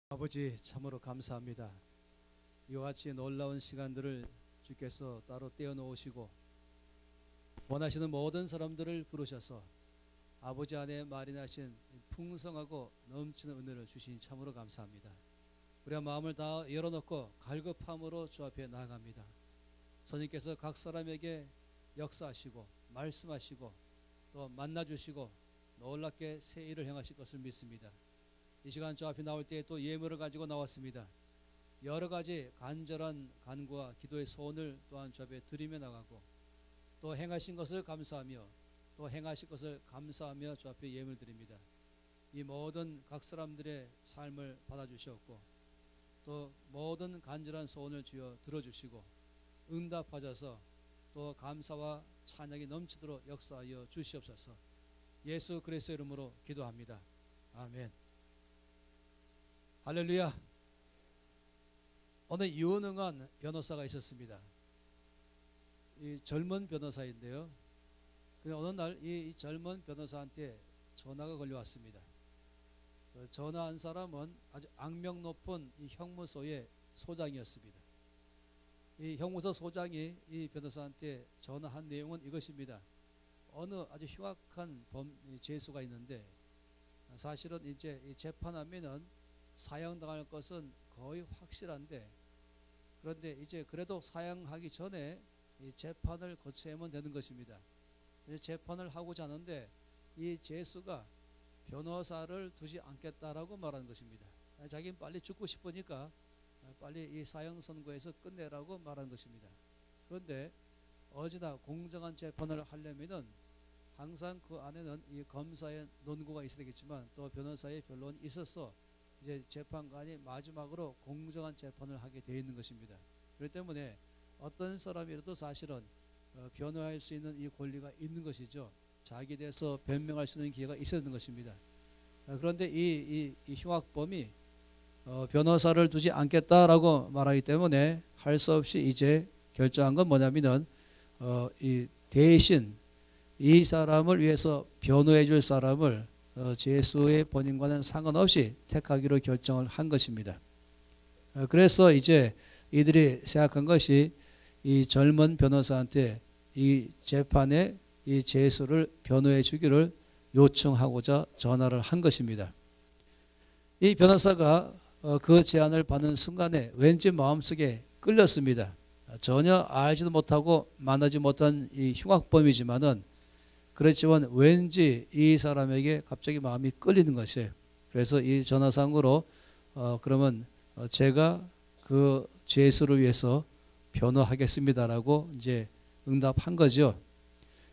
아버지, 참으로 감사합니다. 이와 같이 놀라운 시간들을 주께서 따로 떼어놓으시고 원하시는 모든 사람들을 부르셔서 아버지 안에 마련하신 풍성하고 넘치는 은혜를 주신 참으로 감사합니다. 우리가 마음을 다 열어놓고 갈급함으로 주 앞에 나아갑니다. 선생님께서 각 사람에게 역사하시고 말씀하시고 또 만나주시고 놀랍게 새 일을 행하실 것을 믿습니다. 이 시간 주 앞에 나올 때 또 예물을 가지고 나왔습니다. 여러 가지 간절한 간구와 기도의 소원을 또한 주 앞에 드리며 나가고 또 행하신 것을 감사하며 또 행하실 것을 감사하며 주 앞에 예물 드립니다. 이 모든 각 사람들의 삶을 받아주시옵고 또 모든 간절한 소원을 주여 들어주시고 응답하셔서 또 감사와 찬양이 넘치도록 역사하여 주시옵소서. 예수 그리스도의 이름으로 기도합니다. 아멘. 할렐루야. 오늘 유능한 변호사가 있었습니다. 이 젊은 변호사인데요. 어느 날 이 젊은 변호사한테 전화가 걸려왔습니다. 전화한 사람은 아주 악명 높은 이 형무소의 소장이었습니다. 이 형무소 소장이 이 변호사한테 전화한 내용은 이것입니다. 어느 아주 흉악한 죄수가 있는데 사실은 이제 이 재판하면은 사형당할 것은 거의 확실한데 그런데 이제 그래도 사형하기 전에 이 재판을 거쳐야만 되는 것입니다. 재판을 하고자 하는데 이 죄수가 변호사를 두지 않겠다라고 말하는 것입니다. 자기는 빨리 죽고 싶으니까 빨리 이 사형 선고에서 끝내라고 말하는 것입니다. 그런데 어찌나 공정한 재판을 하려면은 항상 그 안에는 이 검사의 논고가 있어야 되겠지만 또 변호사의 변론이 있어서 이제 재판관이 마지막으로 공정한 재판을 하게 되어 있는 것입니다. 그렇기 때문에 어떤 사람이라도 사실은 변호할 수 있는 이 권리가 있는 것이죠. 자기에 대해서 변명할 수 있는 기회가 있어야 되는 것입니다. 그런데 이 흉악범이 변호사를 두지 않겠다라고 말하기 때문에 할 수 없이 이제 결정한 건 뭐냐면은 이 대신 이 사람을 위해서 변호해 줄 사람을 죄수의 본인과는 상관없이 택하기로 결정을 한 것입니다. 그래서 이제 이들이 생각한 것이 이 젊은 변호사한테 이 재판에 이 죄수를 변호해 주기를 요청하고자 전화를 한 것입니다. 이 변호사가 그 제안을 받는 순간에 왠지 마음속에 끌렸습니다. 전혀 알지도 못하고 만나지 못한 이 흉악범이지만은 그렇지만 왠지 이 사람에게 갑자기 마음이 끌리는 것이에요. 그래서 이 전화상으로 그러면 제가 그 죄수를 위해서 변호하겠습니다라고 이제 응답한 거죠.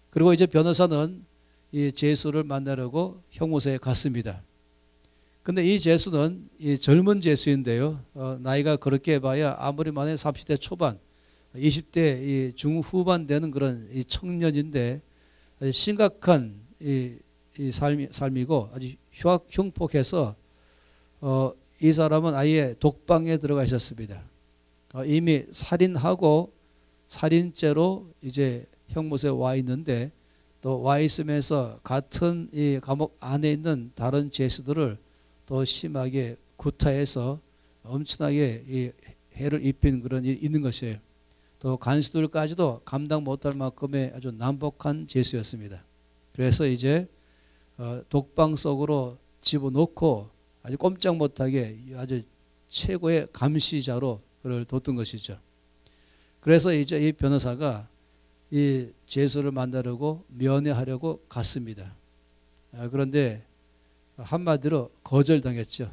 그리고 이제 변호사는 이 죄수를 만나려고 형무소에 갔습니다. 근데 이 죄수는 이 젊은 죄수인데요. 나이가 그렇게 봐야 아무리 많이 30대 초반, 20대 이 중후반 되는 그런 이 청년인데 심각한 이 삶이고 아주 흉폭해서 이 사람은 아예 독방에 들어가 있었습니다. 이미 살인하고 살인죄로 이제 형무소에 와 있는데 또 와 있으면서 같은 이 감옥 안에 있는 다른 죄수들을 또 심하게 구타해서 엄청나게 이 해를 입힌 그런 일이 있는 것이에요. 또 간수들까지도 감당 못할 만큼의 아주 난폭한 죄수였습니다. 그래서 이제 독방 속으로 집어넣고 아주 꼼짝 못하게 아주 최고의 감시자로 그를 뒀던 것이죠. 그래서 이제 이 변호사가 이 죄수를 만나려고 면회하려고 갔습니다. 그런데 한마디로 거절당했죠.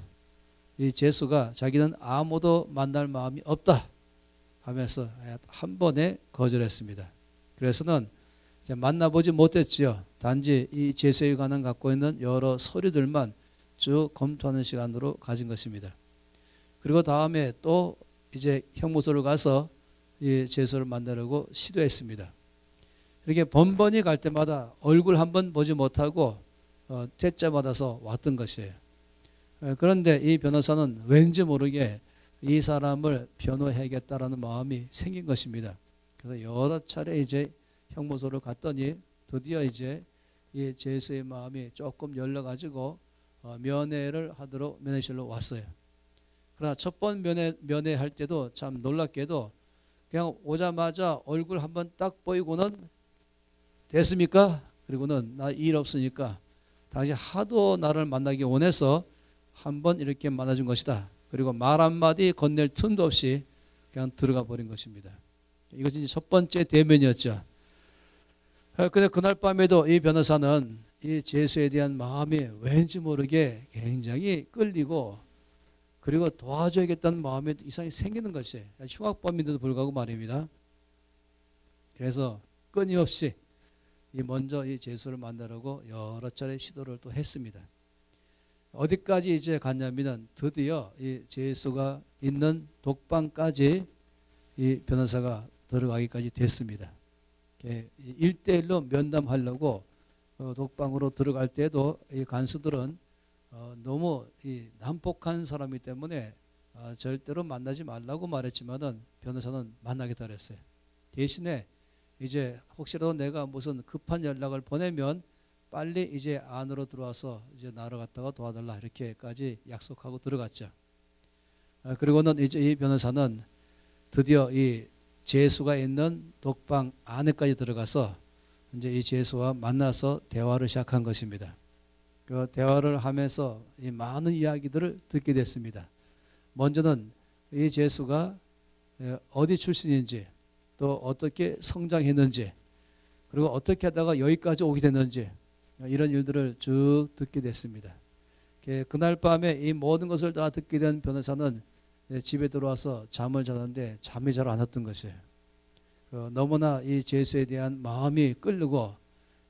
이 죄수가 자기는 아무도 만날 마음이 없다 하면서 한 번에 거절했습니다. 그래서는 이제 만나보지 못했지요. 단지 이 죄수에 관한 갖고 있는 여러 서류들만 쭉 검토하는 시간으로 가진 것입니다. 그리고 다음에 또 이제 형무소를 가서 이 죄수를 만나려고 시도했습니다. 이렇게 번번이 갈 때마다 얼굴 한번 보지 못하고 퇴짜 받아서 왔던 것이에요. 그런데 이 변호사는 왠지 모르게 이 사람을 변호해야겠다라는 마음이 생긴 것입니다. 그래서 여러 차례 이제 형무소를 갔더니 드디어 이제 이 죄수의 마음이 조금 열려가지고 면회를 하도록 면회실로 왔어요. 그러나 첫 번 면회할 때도 참 놀랍게도 그냥 오자마자 얼굴 한번 딱 보이고는 됐습니까? 그리고는 나 일 없으니까 당신 하도 나를 만나기 원해서 한번 이렇게 만나준 것이다. 그리고 말 한마디 건넬 틈도 없이 그냥 들어가 버린 것입니다. 이것이 첫 번째 대면이었죠. 근데 그날 밤에도 이 변호사는 이 제수에 대한 마음이 왠지 모르게 굉장히 끌리고 그리고 도와줘야겠다는 마음이 이상이 생기는 것이 흉악범인데도 불구하고 말입니다. 그래서 끊임없이 먼저 이 제수를 만나려고 여러 차례 시도를 또 했습니다. 어디까지 이제 갔냐면은 드디어 이 제수가 있는 독방까지 이 변호사가 들어가기까지 됐습니다. 1대1로 면담하려고 독방으로 들어갈 때도 이 간수들은 너무 이 난폭한 사람이기 때문에 절대로 만나지 말라고 말했지만은 변호사는 만나겠다 그랬어요. 대신에 이제 혹시라도 내가 무슨 급한 연락을 보내면 빨리 이제 안으로 들어와서 이제 나를 갖다가 도와달라 이렇게까지 약속하고 들어갔죠. 그리고는 이제 이 변호사는 드디어 이 제수가 있는 독방 안에까지 들어가서 이제 이 제수와 만나서 대화를 시작한 것입니다. 그 대화를 하면서 이 많은 이야기들을 듣게 됐습니다. 먼저는 이 제수가 어디 출신인지 또 어떻게 성장했는지 그리고 어떻게 하다가 여기까지 오게 됐는지 이런 일들을 쭉 듣게 됐습니다. 그날 밤에 이 모든 것을 다 듣게 된 변호사는 집에 들어와서 잠을 자는데 잠이 잘 안 왔던 것이에요. 너무나 이 제수에 대한 마음이 끌리고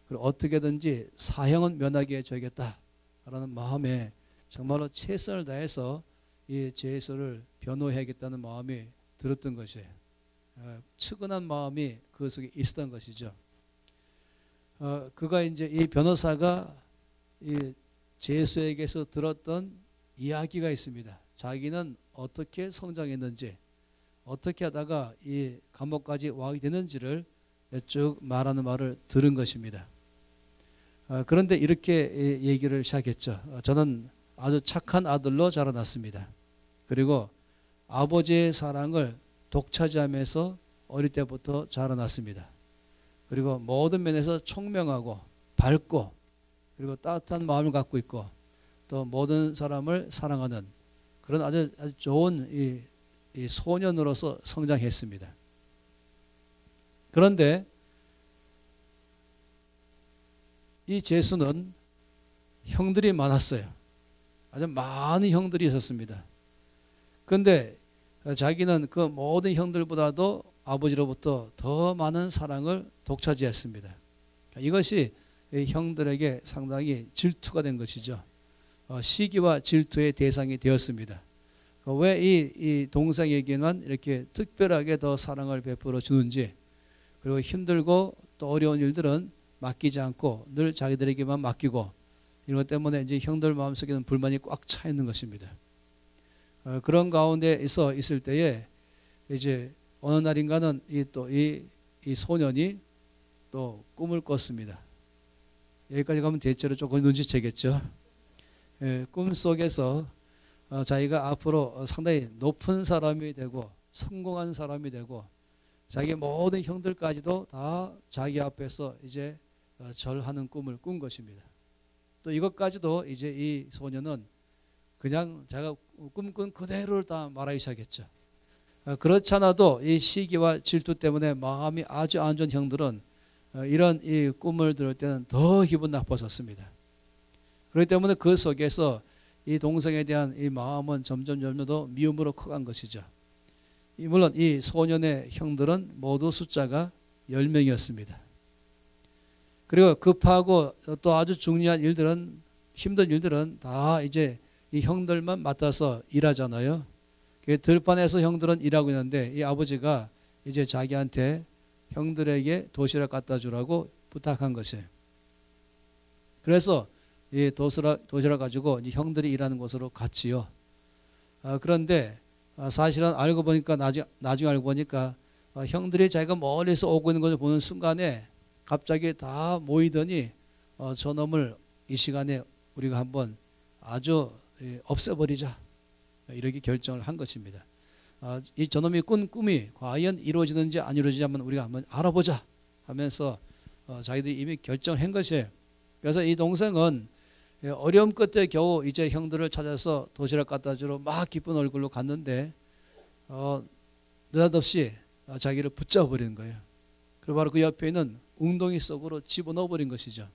그리고 어떻게든지 사형은 면하게 해줘야겠다라는 마음에 정말로 최선을 다해서 이 제수를 변호해야겠다는 마음이 들었던 것이에요. 측은한 마음이 그 속에 있었던 것이죠. 그가 이제 이 변호사가 이 제수에게서 들었던 이야기가 있습니다. 자기는 어떻게 성장했는지 어떻게 하다가 이 감옥까지 와게 되는지를 쭉 말하는 말을 들은 것입니다. 그런데 이렇게 얘기를 시작했죠. 저는 아주 착한 아들로 자라났습니다. 그리고 아버지의 사랑을 독차지하면서 어릴 때부터 자라났습니다. 그리고 모든 면에서 총명하고 밝고 그리고 따뜻한 마음을 갖고 있고 또 모든 사람을 사랑하는 그런 아주 좋은 이 소년으로서 성장했습니다. 그런데 이 제수는 형들이 많았어요. 아주 많은 형들이 있었습니다. 그런데 자기는 그 모든 형들보다도 아버지로부터 더 많은 사랑을 독차지했습니다. 이것이 형들에게 상당히 질투가 된 것이죠. 시기와 질투의 대상이 되었습니다. 왜 이 동생에게만 이렇게 특별하게 더 사랑을 베풀어 주는지 그리고 힘들고 또 어려운 일들은 맡기지 않고 늘 자기들에게만 맡기고 이런 것 때문에 이제 형들 마음속에는 불만이 꽉 차 있는 것입니다. 그런 가운데서 있을 때에 이제 어느 날인가는 이 소년이 또 꿈을 꿨습니다. 여기까지 가면 대체로 조금 눈치채겠죠. 꿈 속에서 자기가 앞으로 상당히 높은 사람이 되고 성공한 사람이 되고 자기 모든 형들까지도 다 자기 앞에서 이제 절하는 꿈을 꾼 것입니다. 또 이것까지도 이제 이 소년은 그냥 자기가 꿈꾼 그대로를 다 말하기 시작했죠. 그렇지 않아도 이 시기와 질투 때문에 마음이 아주 안 좋은 형들은 이런 이 꿈을 들을 때는 더 기분 나빴었습니다. 그렇기 때문에 그 속에서 이 동생에 대한 이 마음은 점점 더 미움으로 커간 것이죠. 물론 이 소년의 형들은 모두 숫자가 10명이었습니다. 그리고 급하고 또 아주 중요한 일들은 힘든 일들은 다 이제 이 형들만 맡아서 일하잖아요. 들판에서 형들은 일하고 있는데 이 아버지가 이제 자기한테 형들에게 도시락 갖다 주라고 부탁한 것이에요. 그래서 이 도시락 가지고 이제 형들이 일하는 곳으로 갔지요. 그런데 사실은 알고 보니까 나중에 알고 보니까 형들이 자기가 멀리서 오고 있는 것을 보는 순간에 갑자기 다 모이더니 저놈을 이 시간에 우리가 한번 아주 없애버리자. 이렇게 결정을 한 것입니다. 이 저놈이 꾼 꿈이 과연 이루어지는지 안 이루어지는지 우리가 한번 알아보자 하면서 자기들이 이미 결정을 한 것이에요. 그래서 이 동생은 어려움 끝에 겨우 이제 형들을 찾아서 도시락 갖다 주러 막 기쁜 얼굴로 갔는데 느닷없이 자기를 붙잡아 버리는 거예요. 그리고 바로 그 옆에 있는 웅덩이 속으로 집어넣어 버린 것이죠.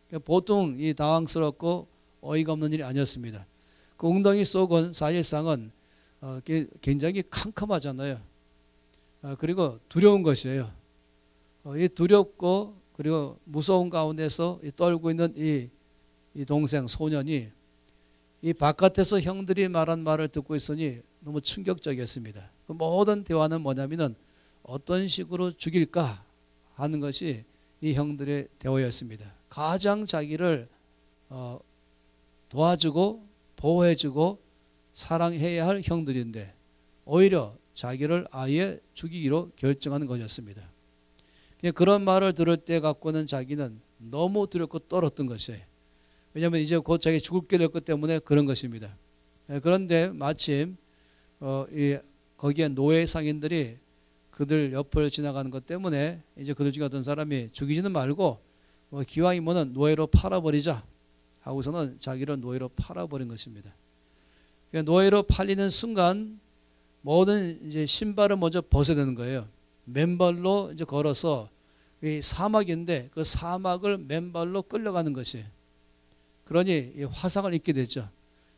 그러니까 보통 이 당황스럽고 어이가 없는 일이 아니었습니다. 그 웅덩이 속은 사실상은 굉장히 캄캄하잖아요. 그리고 두려운 것이에요. 이 두렵고 그리고 무서운 가운데서 떨고 있는 이 동생 소년이 이 바깥에서 형들이 말한 말을 듣고 있으니 너무 충격적이었습니다. 그 모든 대화는 뭐냐면은 어떤 식으로 죽일까 하는 것이 이 형들의 대화였습니다. 가장 자기를 도와주고 보호해주고 사랑해야 할 형들인데 오히려 자기를 아예 죽이기로 결정하는 것이었습니다. 그런 말을 들을 때 갖고는 자기는 너무 두렵고 떨었던 것이에요. 왜냐하면 이제 곧 자기 죽게 될 것 때문에 그런 것입니다. 그런데 마침 거기에 노예 상인들이 그들 옆을 지나가는 것 때문에 이제 그들 중에 어떤 사람이 죽이지는 말고 기왕이면은 노예로 팔아버리자 하고서는 자기를 노예로 팔아버린 것입니다. 노예로 팔리는 순간 모든 이제 신발을 먼저 벗어야 되는 거예요. 맨발로 이제 걸어서 이 사막인데 그 사막을 맨발로 끌려가는 것이, 그러니 화상을 입게 되죠.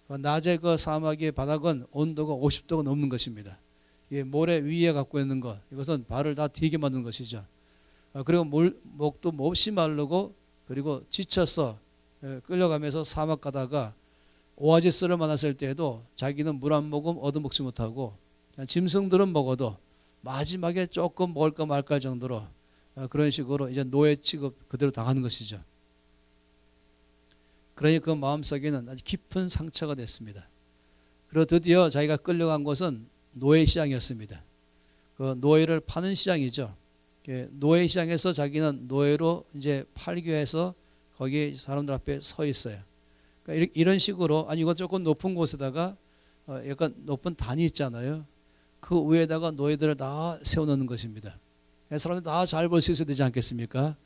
낮에 그 사막의 바닥은 온도가 50도가 넘는 것입니다. 모래 위에 갖고 있는 것, 이것은 발을 다 디게 만드는 것이죠. 그리고 목도 몹시 마르고 그리고 지쳐서 끌려가면서 사막 가다가 오아시스를 만났을 때에도 자기는 물 한 모금 얻어먹지 못하고 짐승들은 먹어도 마지막에 조금 먹을까 말까 정도로 그런 식으로 이제 노예 취급 그대로 당하는 것이죠. 그러니 그 마음속에는 아주 깊은 상처가 됐습니다. 그리고 드디어 자기가 끌려간 곳은 노예 시장이었습니다. 그 노예를 파는 시장이죠. 노예 시장에서 자기는 노예로 이제 팔기 위해서 거기 사람들 앞에 서 있어요. 그러니까 이런 식으로, 아니 이거 조금 높은 곳에다가 약간 높은 단이 있잖아요. 그 위에다가 노예들을 다 세워놓는 것입니다. 사람들이 다 잘 볼 수 있어야 되지 않겠습니까?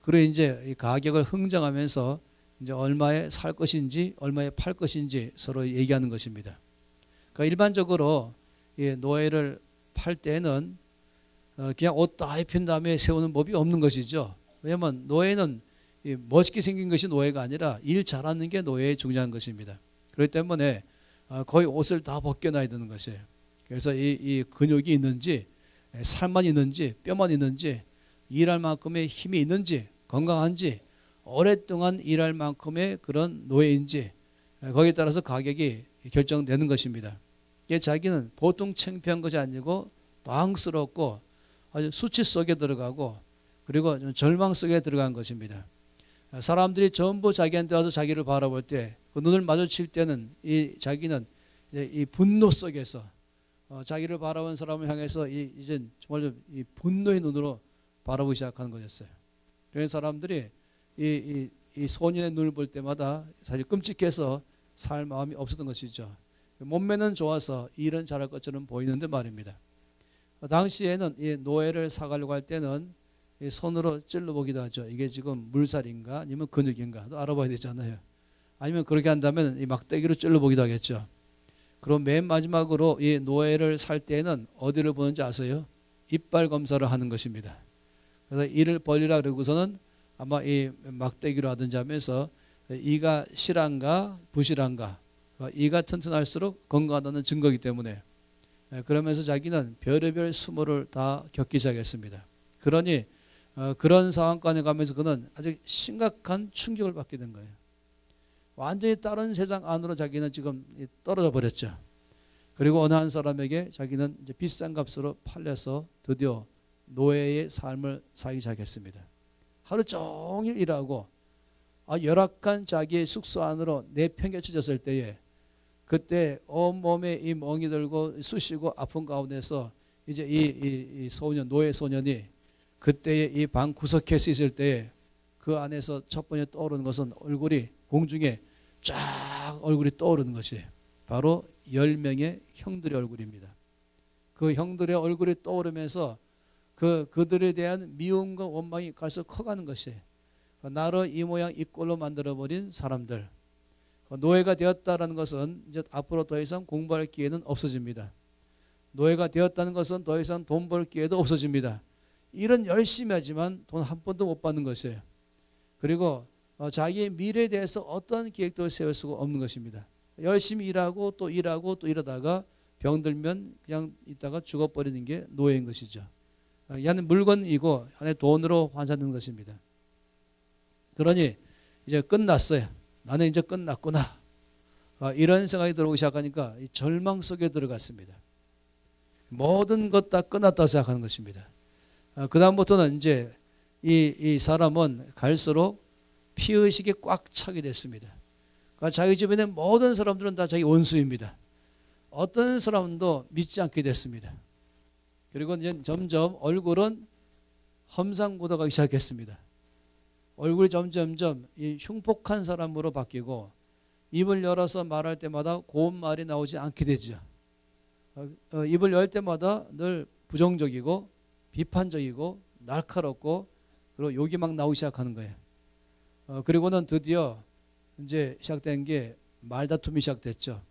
그리고 이제 이 가격을 흥정하면서 이제 얼마에 살 것인지 얼마에 팔 것인지 서로 얘기하는 것입니다. 그러니까 일반적으로 이 노예를 팔 때는 그냥 옷 다 입힌 다음에 세우는 법이 없는 것이죠. 왜냐하면 노예는 멋있게 생긴 것이 노예가 아니라 일 잘하는 게 노예의 중요한 것입니다. 그렇기 때문에 거의 옷을 다 벗겨놔야 되는 것이에요. 그래서 이 근육이 있는지 살만 있는지 뼈만 있는지 일할 만큼의 힘이 있는지 건강한지 오랫동안 일할 만큼의 그런 노예인지 거기에 따라서 가격이 결정되는 것입니다. 자기는 보통 창피한 것이 아니고 당황스럽고 아주 수치 속에 들어가고 그리고 절망 속에 들어간 것입니다. 사람들이 전부 자기한테 와서 자기를 바라볼 때 그 눈을 마주칠 때는 자기는 이 분노 속에서 자기를 바라본 사람을 향해서 이제 정말 이 분노의 눈으로 바라보기 시작하는 것이었어요. 그런 사람들이 이 소년의 눈을 볼 때마다 사실 끔찍해서 살 마음이 없었던 것이죠. 몸매는 좋아서 일은 잘할 것처럼 보이는데 말입니다. 당시에는 이 노예를 사가려고 할 때는 이 손으로 찔러보기도 하죠. 이게 지금 물살인가 아니면 근육인가 또 알아봐야 되잖아요. 아니면 그렇게 한다면 이 막대기로 찔러보기도 하겠죠. 그럼 맨 마지막으로 이 노예를 살 때는 어디를 보는지 아세요? 이빨 검사를 하는 것입니다. 그래서 이를 벌리라 그러고서는 아마 이 막대기로 하든지 하면서 이가 실한가 부실한가, 이가 튼튼할수록 건강하다는 증거이기 때문에 그러면서 자기는 별의별 수모를 다 겪기 시작했습니다. 그러니 그런 상황까지 가면서 그는 아주 심각한 충격을 받게 된 거예요. 완전히 다른 세상 안으로 자기는 지금 떨어져 버렸죠. 그리고 어느 한 사람에게 자기는 이제 비싼 값으로 팔려서 드디어 노예의 삶을 살기 시작했습니다. 하루 종일 일하고 열악한 자기의 숙소 안으로 내팽개쳐졌을 때에 그때 온몸에 이 멍이 들고 쑤시고 아픈 가운데서 이제 이 소년, 노예 소년이 그때에 이 방 구석에 있을 때에 그 안에서 첫 번째 떠오르는 것은 얼굴이 공중에 쫙 얼굴이 떠오르는 것이 바로 10명의 형들의 얼굴입니다. 그 형들의 얼굴이 떠오르면서 그들에 대한 미움과 원망이 갈수록 커가는 것이에요. 나를 이 모양 이 꼴로 만들어버린 사람들. 노예가 되었다는 것은 이제 앞으로 더 이상 공부할 기회는 없어집니다. 노예가 되었다는 것은 더 이상 돈 벌 기회도 없어집니다. 일은 열심히 하지만 돈 한 번도 못 받는 것이에요. 그리고 자기의 미래에 대해서 어떤 계획도 세울 수가 없는 것입니다. 열심히 일하고 또 이러다가 병들면 그냥 있다가 죽어버리는 게 노예인 것이죠. 얘는 물건이고 하나의 돈으로 환산되는 것입니다. 그러니 이제 끝났어요. 나는 이제 끝났구나. 이런 생각이 들어오기 시작하니까 절망 속에 들어갔습니다. 모든 것 다 끝났다고 생각하는 것입니다. 그 다음부터는 이제 이 사람은 갈수록 피의식이 꽉 차게 됐습니다. 그러니까 자기 주변의 모든 사람들은 다 자기 원수입니다. 어떤 사람도 믿지 않게 됐습니다. 그리고 이제 점점 얼굴은 험상궂어가기 시작했습니다. 얼굴이 점점점 이 흉폭한 사람으로 바뀌고 입을 열어서 말할 때마다 고운 말이 나오지 않게 되죠. 입을 열 때마다 늘 부정적이고 비판적이고 날카롭고 그리고 욕이 막 나오기 시작하는 거예요. 그리고는 드디어 이제 시작된 게 말다툼이 시작됐죠.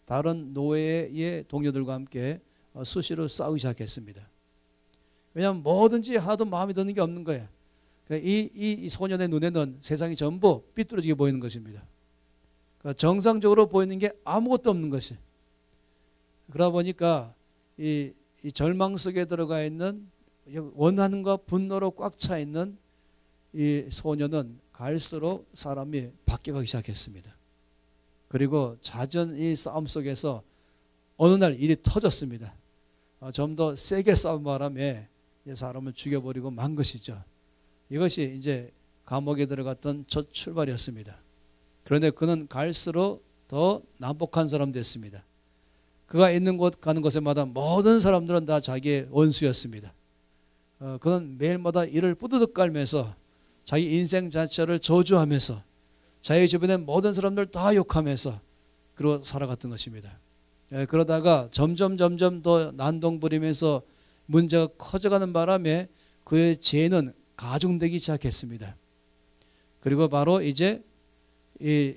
다른 노예의 동료들과 함께 수시로 싸우기 시작했습니다. 왜냐하면 뭐든지 하나도 마음에 드는 게 없는 거예요. 이 소년의 눈에는 세상이 전부 삐뚤어지게 보이는 것입니다. 그러니까 정상적으로 보이는 게 아무것도 없는 것이. 그러다 보니까 이 절망 속에 들어가 있는 원한과 분노로 꽉 차 있는 이 소년은 갈수록 사람이 바뀌어가기 시작했습니다. 그리고 잦은 이 싸움 속에서 어느 날 일이 터졌습니다. 좀 더 세게 싸운 바람에 사람을 죽여버리고 만 것이죠. 이것이 이제 감옥에 들어갔던 첫 출발이었습니다. 그런데 그는 갈수록 더 난폭한 사람 됐습니다. 그가 있는 곳 가는 곳에마다 모든 사람들은 다 자기의 원수였습니다. 그는 매일마다 이를 뿌드득 깔면서 자기 인생 자체를 저주하면서 자기 주변의 모든 사람들 다 욕하면서 그러고 살아갔던 것입니다. 그러다가 점점 더 난동 부리면서 문제가 커져가는 바람에 그의 죄는 가중되기 시작했습니다. 그리고 바로 이제 이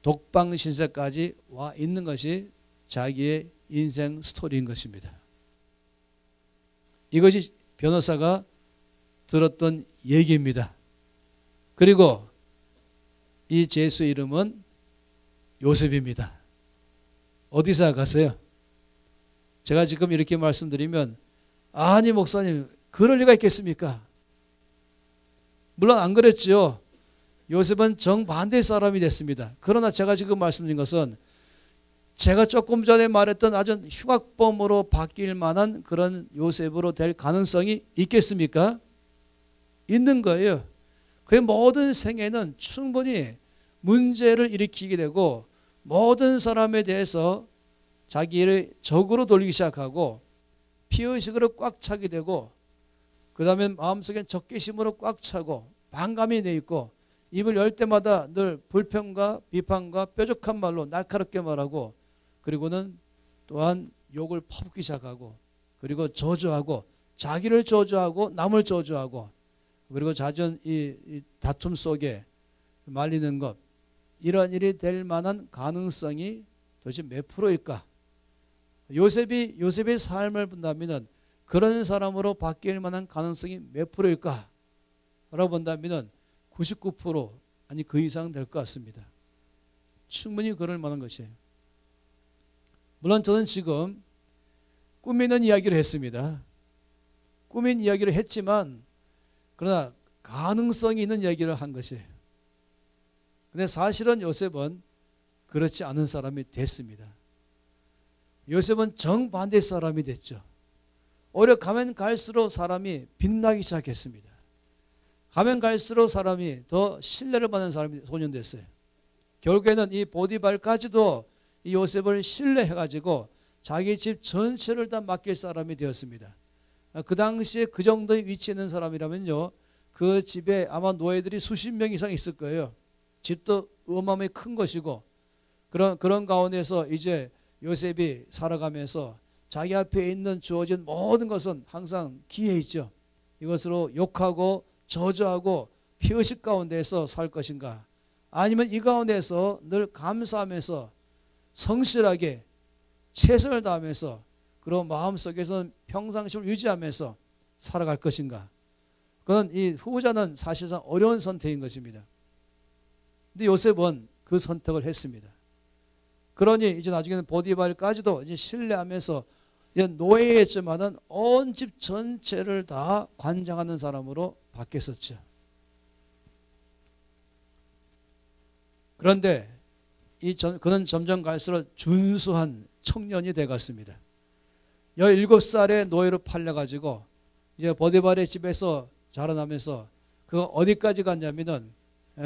독방 신세까지 와 있는 것이 자기의 인생 스토리인 것입니다. 이것이 변호사가 들었던 얘기입니다. 그리고 이 죄수의 이름은 요셉입니다. 어디서 가세요? 제가 지금 이렇게 말씀드리면 아니 목사님 그럴 리가 있겠습니까? 물론 안 그랬죠. 요셉은 정반대의 사람이 됐습니다. 그러나 제가 지금 말씀드린 것은 제가 조금 전에 말했던 아주 흉악범으로 바뀔 만한 그런 요셉으로 될 가능성이 있겠습니까? 있는 거예요. 그의 모든 생애는 충분히 문제를 일으키게 되고 모든 사람에 대해서 자기를 적으로 돌리기 시작하고 피의식으로 꽉 차게 되고 그 다음에 마음속엔 적개심으로 꽉 차고 반감이 내 있고 입을 열 때마다 늘 불평과 비판과 뾰족한 말로 날카롭게 말하고 그리고는 또한 욕을 퍼붓기 시작하고 그리고 저주하고 자기를 저주하고 남을 저주하고 그리고 잦은 이 다툼 속에 말리는 것 이런 일이 될 만한 가능성이 도대체 몇 프로일까? 요셉의 삶을 본다면 그런 사람으로 바뀔 만한 가능성이 몇 프로일까? 라고 본다면 99% 아니 그 이상 될 것 같습니다. 충분히 그럴 만한 것이에요. 물론 저는 지금 꾸미는 이야기를 했습니다. 꾸민 이야기를 했지만 그러나 가능성이 있는 이야기를 한 것이에요. 근데 사실은 요셉은 그렇지 않은 사람이 됐습니다. 요셉은 정반대의 사람이 됐죠. 오히려 가면 갈수록 사람이 빛나기 시작했습니다. 가면 갈수록 사람이 더 신뢰를 받는 사람이 소년됐어요. 결국에는 이 보디발까지도 이 요셉을 신뢰해가지고 자기 집 전체를 다 맡길 사람이 되었습니다. 그 당시에 그 정도의 위치에 있는 사람이라면요, 그 집에 아마 노예들이 수십 명 이상 있을 거예요. 집도 어마어마하게 큰 것이고 그런 가운데서 이제 요셉이 살아가면서 자기 앞에 있는 주어진 모든 것은 항상 기회 있죠. 이것으로 욕하고 저주하고 피의식 가운데서 살 것인가, 아니면 이 가운데서 늘 감사하면서 성실하게 최선을 다하면서 그런 마음속에서는 평상심을 유지하면서 살아갈 것인가. 그건 이 후자는 사실상 어려운 선택인 것입니다. 근데 요셉은 그 선택을 했습니다. 그러니 이제 나중에는 보디발까지도 이제 신뢰하면서 이제 노예였지만은 온 집 전체를 다 관장하는 사람으로 바뀌었었죠. 그런데 그는 점점 갈수록 준수한 청년이 되었습니다. 17살에 노예로 팔려가지고 이제 보디발의 집에서 자라나면서 그가 어디까지 갔냐면은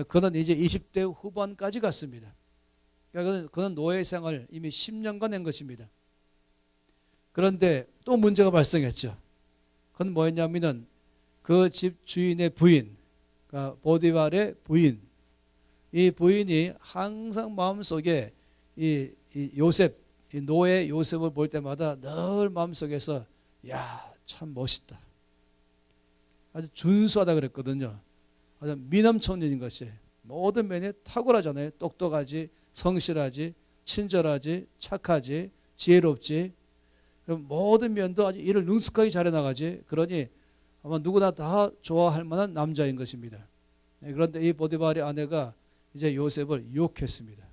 그는 이제 20대 후반까지 갔습니다. 그러니까 그는 노예 생활을 이미 10년간 한 것입니다. 그런데 또 문제가 발생했죠. 그건 뭐였냐면은 그 집 주인의 부인, 그러니까 보디발의 부인, 이 부인이 항상 마음속에 이 요셉, 이 노예 요셉을 볼 때마다 늘 마음속에서 야, 참 멋있다, 아주 준수하다 그랬거든요. 아주 미남청년인 것이 모든 면에 탁월하잖아요. 똑똑하지, 성실하지, 친절하지, 착하지, 지혜롭지. 그럼 모든 면도 아주 일을 능숙하게 잘해나가지. 그러니 아마 누구나 다 좋아할 만한 남자인 것입니다. 그런데 이 보디발의 아내가 이제 요셉을 유혹했습니다.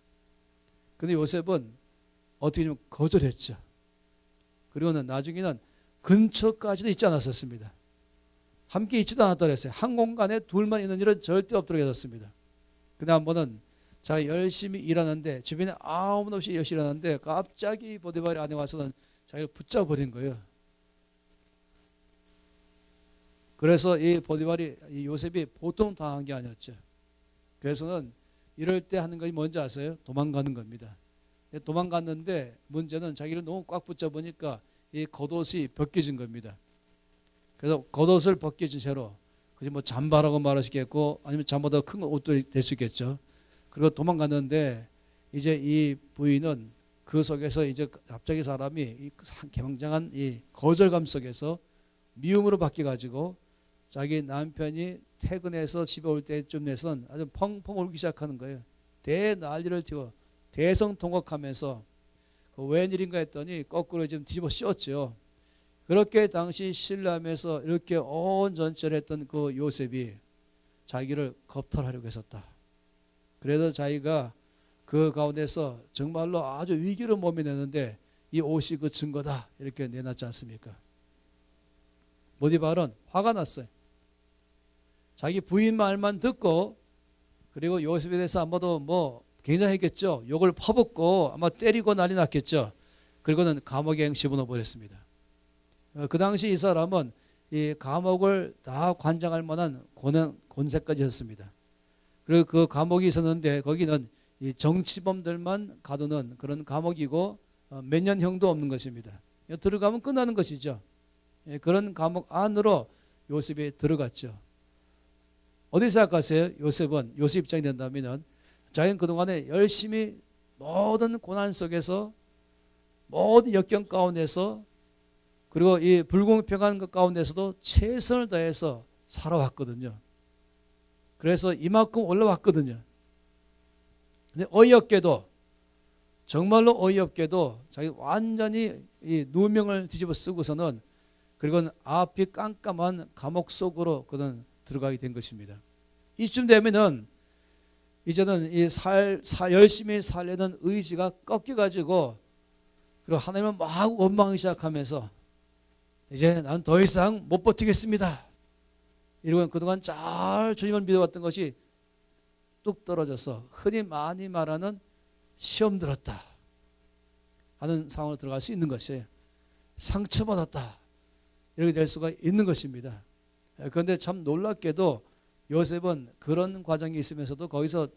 근데 요셉은 어떻게 좀 거절했죠. 그리고는 나중에는 근처까지도 있지 않았었습니다. 함께 있지도 않았다 그랬어요. 한 공간에 둘만 있는 일은 절대 없도록 해뒀습니다. 근데 한 번은 자기 열심히 일하는데 주변에 아무도 없이 열심히 일하는데 갑자기 보디발의 아내 와서는 자기를 붙잡아버린 거예요. 그래서 이 보디발이, 이 요셉이 보통 당한 게 아니었죠. 그래서는 이럴 때 하는 것이 뭔지 아세요? 도망가는 겁니다. 도망갔는데 문제는 자기를 너무 꽉 붙잡으니까 이 겉옷이 벗겨진 겁니다. 그래서 겉옷을 벗겨진 채로, 그지 뭐 잠바라고 말할 수 있겠고 아니면 잠보다 큰 옷도 될 수 있겠죠. 그리고 도망갔는데 이제 이 부인은 그 속에서 이제 갑자기 사람이 이 굉장한 이 거절감 속에서 미움으로 바뀌어가지고 자기 남편이 퇴근해서 집에 올 때쯤 돼서는 아주 펑펑 울기 시작하는 거예요. 대난리를 튀고 대성통곡하면서 그 웬일인가 했더니 거꾸로 좀 뒤집어 씌웠죠. 그렇게 당시 신뢰하면서 이렇게 온 전체를 했던 그 요셉이 자기를 겁탈하려고 했었다. 그래서 자기가 그 가운데서 정말로 아주 위기를 모면했는데 이 옷이 그 증거다 이렇게 내놨지 않습니까? 보디발은 화가 났어요. 자기 부인 말만 듣고, 그리고 요셉에 대해서 아마도 뭐 굉장했겠죠. 욕을 퍼붓고 아마 때리고 난리 났겠죠. 그리고는 감옥에 집어넣어 버렸습니다. 그 당시 이 사람은 이 감옥을 다 관장할 만한 권세까지 했습니다. 그리고 그 감옥이 있었는데 거기는 이 정치범들만 가두는 그런 감옥이고 몇 년형도 없는 것입니다. 들어가면 끝나는 것이죠. 그런 감옥 안으로 요셉이 들어갔죠. 어디 생각하세요? 요셉 입장이 된다면 자기는 그동안에 열심히 모든 고난 속에서, 모든 역경 가운데서, 그리고 이 불공평한 것 가운데서도 최선을 다해서 살아왔거든요. 그래서 이만큼 올라왔거든요. 근데 어이없게도, 정말로 어이없게도 자기 완전히 이 누명을 뒤집어 쓰고서는, 그리고는 앞이 깜깜한 감옥 속으로 그는 들어가게 된 것입니다. 이쯤 되면은 이제는 이 열심히 살려는 의지가 꺾여가지고, 그리고 하나님을 막 원망하기 시작하면서 이제 난 더 이상 못 버티겠습니다. 이러고 그동안 잘 주님을 믿어왔던 것이 뚝 떨어져서 흔히 많이 말하는 시험 들었다 하는 상황으로 들어갈 수 있는 것이에요. 상처받았다 이렇게 될 수가 있는 것입니다. 그런데 참 놀랍게도 요셉은 그런 과정이 있으면서도 거기서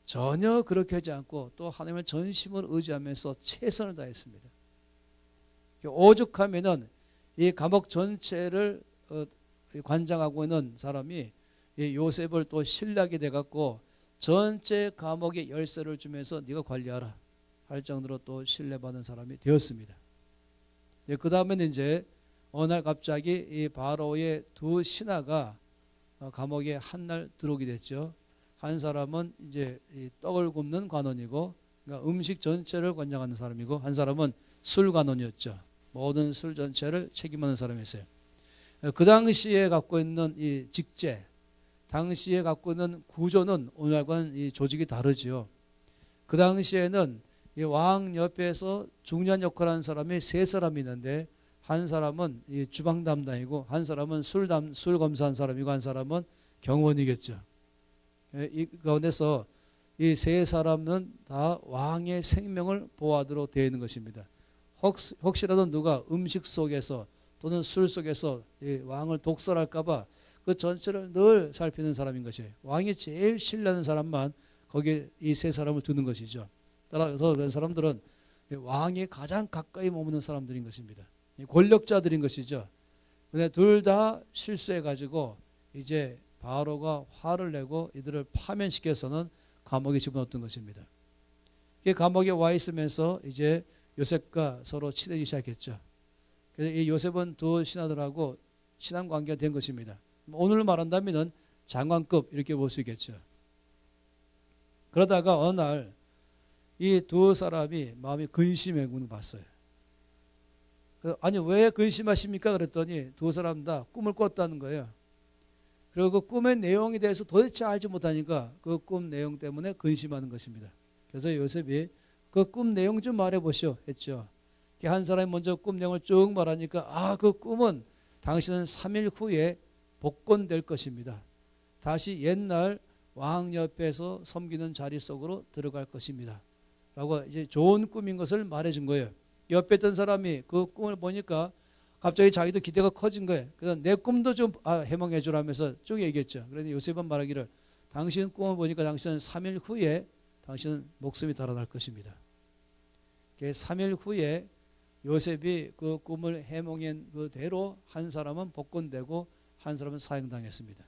전혀 그렇게 하지 않고 또 하나님을 전심으로 의지하면서 최선을 다했습니다. 오죽하면은 이 감옥 전체를 관장하고 있는 사람이 이 요셉을 또 신뢰하게 돼갖고 전체 감옥에 열쇠를 주면서 네가 관리하라. 할 정도로 또 신뢰받은 사람이 되었습니다. 그 다음에는 이제 어느 날 갑자기 이 바로의 두 신하가 감옥에 한 날 들어오게 됐죠. 한 사람은 이제 이 떡을 굽는 관원이고, 그러니까 음식 전체를 관장하는 사람이고, 한 사람은 술 관원이었죠. 모든 술 전체를 책임하는 사람이었어요. 그 당시에 갖고 있는 이 직제, 당시에 갖고 있는 구조는 오늘과는 이 조직이 다르지요. 그 당시에는 이 왕 옆에서 중요한 역할을 하는 사람이 세 사람이 있는데, 한 사람은 이 주방 담당이고, 한 사람은 술 검사한 사람이고, 한 사람은 경원이겠죠. 이 가운데서 이 세 사람은 다 왕의 생명을 보호하도록 되어 있는 것입니다. 혹시라도 누가 음식 속에서 또는 술 속에서 이 왕을 독설할까봐 그 전체를 늘 살피는 사람인 것이에요. 왕이 제일 신뢰하는 사람만 거기에 이 세 사람을 두는 것이죠. 따라서 그런 사람들은 왕이 가장 가까이 머무는 사람들인 것입니다. 권력자들인 것이죠. 근데 둘 다 실수해가지고 이제 바로가 화를 내고 이들을 파면시켜서는 감옥에 집어넣었던 것입니다. 감옥에 와 있으면서 이제 요셉과 서로 친해지기 시작했죠. 그래서 이 요셉은 두 신하들하고 친한 관계가 된 것입니다. 오늘 말한다면 장관급 이렇게 볼 수 있겠죠. 그러다가 어느 날 이 두 사람이 마음이 근심해 군을 봤어요. 아니 왜 근심하십니까? 그랬더니 두 사람 다 꿈을 꿨다는 거예요. 그리고 그 꿈의 내용에 대해서 도대체 알지 못하니까 그 꿈 내용 때문에 근심하는 것입니다. 그래서 요셉이 그 꿈 내용 좀 말해보시오 했죠. 한 사람이 먼저 꿈 내용을 쭉 말하니까 그 꿈은 당신은 3일 후에 복권될 것입니다. 다시 옛날 왕 옆에서 섬기는 자리 속으로 들어갈 것입니다. 라고 이제 좋은 꿈인 것을 말해준 거예요. 옆에 있던 사람이 그 꿈을 보니까 갑자기 자기도 기대가 커진 거예요. 그래서 내 꿈도 좀 해몽해 주라면서 쭉 얘기했죠. 그런데 요셉은 말하기를 당신 꿈을 보니까 당신은 3일 후에 당신은 목숨이 달아날 것입니다. 3일 후에 요셉이 그 꿈을 해몽한 그대로 한 사람은 복권되고 한 사람은 사형당했습니다.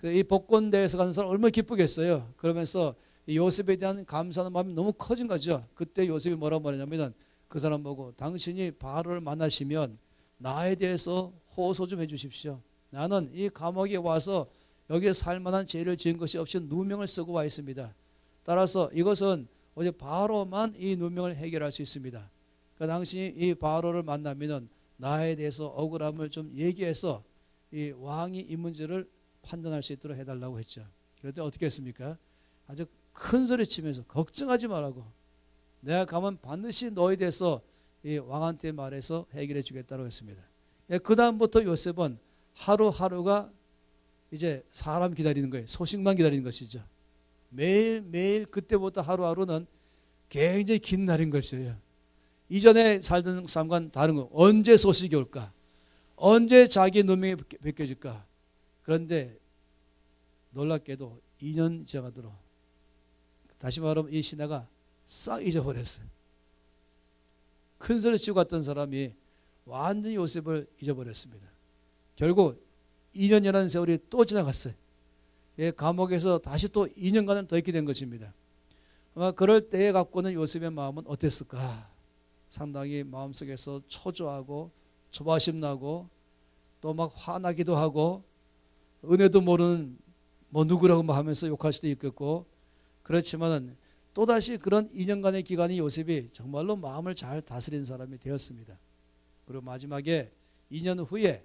이 복권대에서 가는 사람 얼마나 기쁘겠어요. 그러면서 요셉에 대한 감사하는 마음이 너무 커진 거죠. 그때 요셉이 뭐라고 말했냐면 그 사람 보고 당신이 바로를 만나시면 나에 대해서 호소 좀 해주십시오. 나는 이 감옥에 와서 여기에 살만한 죄를 지은 것이 없이 누명을 쓰고 와 있습니다. 따라서 이것은 오직 바로만 이 누명을 해결할 수 있습니다. 그러니까 당신이 이 바로를 만나면 나에 대해서 억울함을 좀 얘기해서 이 왕이 이 문제를 판단할 수 있도록 해달라고 했죠. 그런데 어떻게 했습니까? 아주 큰 소리 치면서 걱정하지 말라고, 내가 가면 반드시 너에 대해서 이 왕한테 말해서 해결해 주겠다고 했습니다. 그 다음부터 요셉은 하루하루가 이제 사람 기다리는 거예요. 소식만 기다리는 것이죠. 매일매일 그때부터 하루하루는 굉장히 긴 날인 것이에요. 이전에 살던 삶과는 다른 거. 언제 소식이 올까? 언제 자기 누명이 벗겨질까? 그런데 놀랍게도 2년 지나가도록 다시 말하면 이 신하가 싹 잊어버렸어요. 큰 소리 치고 갔던 사람이 완전히 요셉을 잊어버렸습니다. 결국 2년이라는 세월이 또 지나갔어요. 감옥에서 다시 또 2년간을 더 있게 된 것입니다. 아마 그럴 때에 갖고는 요셉의 마음은 어땠을까? 상당히 마음속에서 초조하고 조바심 나고 또 막 화나기도 하고 은혜도 모르는 누구라고 하면서 욕할 수도 있겠고, 그렇지만은 또다시 그런 2년간의 기간이 요셉이 정말로 마음을 잘 다스린 사람이 되었습니다. 그리고 마지막에 2년 후에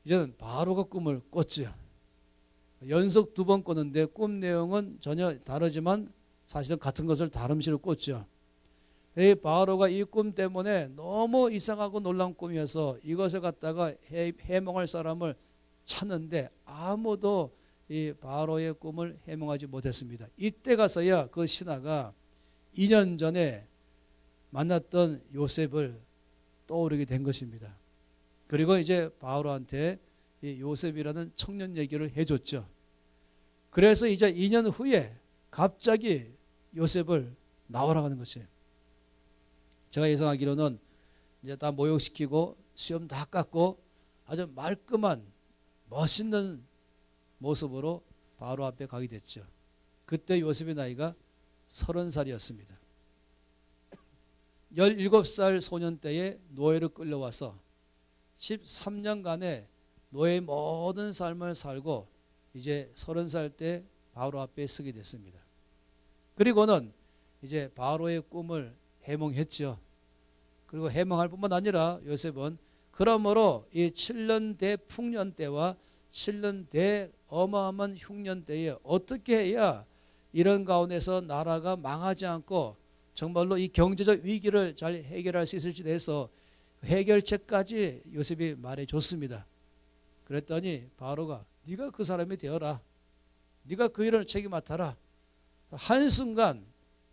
이제는 바로가 꿈을 꿨죠. 연속 2번 꿨는데 꿈 내용은 전혀 다르지만 사실은 같은 것을 다른 식으로 꿨죠. 이 바로가 이 꿈 때문에 너무 이상하고 놀라운 꿈이어서 이것을 갖다가 해몽할 사람을 찾는데 아무도 이 바로의 꿈을 해몽하지 못했습니다. 이때 가서야 그 신하가 2년 전에 만났던 요셉을 떠오르게 된 것입니다. 그리고 이제 바로한테 이 요셉이라는 청년 얘기를 해줬죠. 그래서 이제 2년 후에 갑자기 요셉을 나오라고 하는 것이에요. 제가 예상하기로는 이제 다 모욕시키고 수염 다 깎고 아주 말끔한 멋있는 모습으로 바로 앞에 가게 됐죠. 그때 요셉의 나이가 30살이었습니다. 17살 소년 때에 노예로 끌려와서 13년간의 노예의 모든 삶을 살고 이제 30살 때 바로 앞에 서게 됐습니다. 그리고는 이제 바로의 꿈을 해몽했죠. 그리고 해몽할 뿐만 아니라 요셉은 그러므로 이 7년 대풍년 때와 7년 대어마어마한 흉년 때에 어떻게 해야 이런 가운데서 나라가 망하지 않고 정말로 이 경제적 위기를 잘 해결할 수 있을지 대해서 해결책까지 요셉이 말해줬습니다. 그랬더니 바로가 네가 그 사람이 되어라. 네가 그 일을 책임 맡아라. 한순간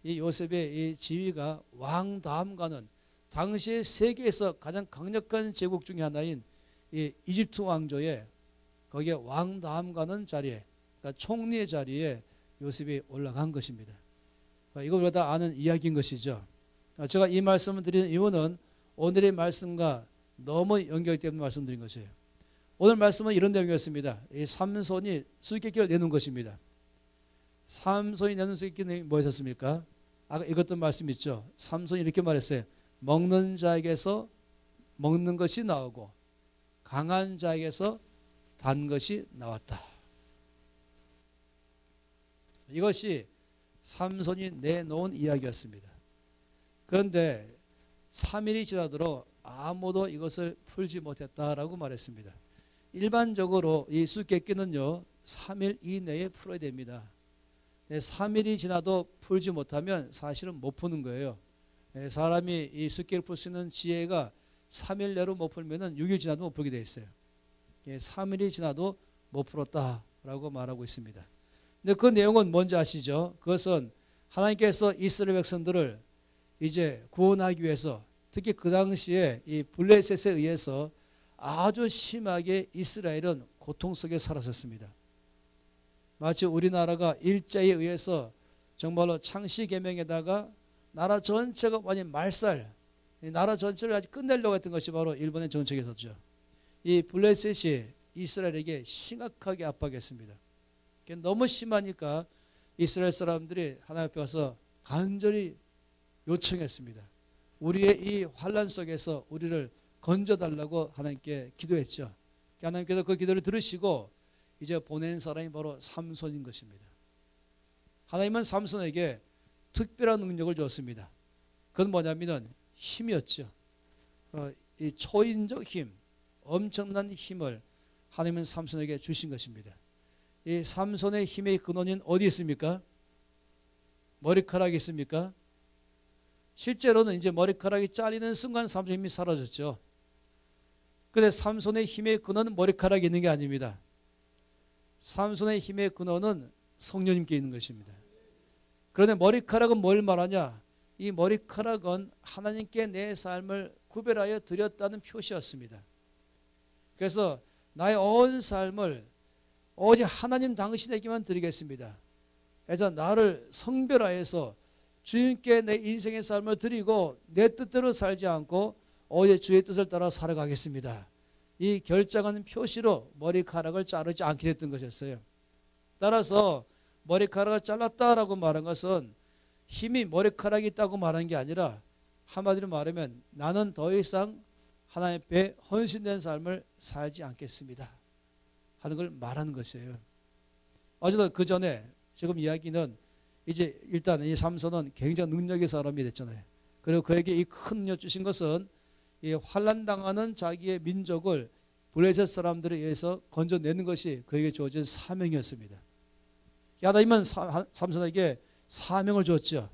이 요셉의 이 지위가 왕 다음가는 당시의 세계에서 가장 강력한 제국 중에 하나인 이 이집트 왕조에 거기에 왕 다음가는 자리에, 그러니까 총리의 자리에 요셉이 올라간 것입니다. 이거 우리가 다 아는 이야기인 것이죠. 제가 이 말씀을 드리는 이유는 오늘의 말씀과 너무 연결이 때문에 말씀드린 것이에요. 오늘 말씀은 이런 내용이었습니다. 이 삼손이 수수께끼를 내놓은 것입니다. 삼손이 내놓은 수수께끼는 뭐였습니까? 아까 읽었던 말씀 있죠. 삼손이 이렇게 말했어요. 먹는 자에게서 먹는 것이 나오고 강한 자에게서 단 것이 나왔다. 이것이 삼손이 내놓은 이야기였습니다. 그런데 3일이 지나도록 아무도 이것을 풀지 못했다라고 말했습니다. 일반적으로 이 수수께끼는요 3일 이내에 풀어야 됩니다. 3일이 지나도 풀지 못하면 사실은 못 푸는 거예요. 사람이 이 수수께끼를 풀 수 있는 지혜가 3일 내로 못 풀면 6일 지나도 못 풀게 돼 있어요. 3일이 지나도 못 풀었다라고 말하고 있습니다. 근데 그 내용은 뭔지 아시죠? 그것은 하나님께서 이스라엘 백성들을 이제 구원하기 위해서 특히 그 당시에 이 블레셋에 의해서 아주 심하게 이스라엘은 고통 속에 살았었습니다. 마치 우리나라가 일제에 의해서 정말로 창씨개명에다가 나라 전체가 완전 말살, 나라 전체를 아주 끝내려고 했던 것이 바로 일본의 정책이었죠. 이 블레셋이 이스라엘에게 심각하게 압박했습니다. 너무 심하니까 이스라엘 사람들이 하나님 앞에 가서 간절히 요청했습니다. 우리의 이 환난 속에서 우리를 건져달라고 하나님께 기도했죠. 하나님께서 그 기도를 들으시고 이제 보낸 사람이 바로 삼손인 것입니다. 하나님은 삼손에게 특별한 능력을 줬습니다. 그건 뭐냐면은 힘이었죠. 이 초인적 힘, 엄청난 힘을 하나님은 삼손에게 주신 것입니다. 이 삼손의 힘의 근원인 어디 있습니까? 머리카락이 있습니까? 실제로는 이제 머리카락이 잘리는 순간 삼손의 힘이 사라졌죠. 그런데 삼손의 힘의 근원은 머리카락이 있는 게 아닙니다. 삼손의 힘의 근원은 성령님께 있는 것입니다. 그런데 머리카락은 뭘 말하냐? 이 머리카락은 하나님께 내 삶을 구별하여 드렸다는 표시였습니다. 그래서 나의 온 삶을 오직 하나님 당신에게만 드리겠습니다. 그래서 나를 성별하여서 주님께 내 인생의 삶을 드리고 내 뜻대로 살지 않고 오직 주의 뜻을 따라 살아가겠습니다. 이 결정하는 표시로 머리카락을 자르지 않게 됐던 것이었어요. 따라서 머리카락을 잘랐다라고 말한 것은 힘이 머리카락이 있다고 말한 게 아니라 한마디로 말하면 나는 더 이상 하나님 앞에 헌신된 삶을 살지 않겠습니다 하는 걸 말하는 것이에요. 어쨌든 그 전에 지금 이야기는 이제 일단 이 삼손은 굉장히 능력의 사람이 됐잖아요. 그리고 그에게 이 큰 능력 주신 것은 이 환난 당하는 자기의 민족을 블레셋 사람들에 의해서 건져내는 것이 그에게 주어진 사명이었습니다. 하나님은 삼손에게 사명을 줬죠.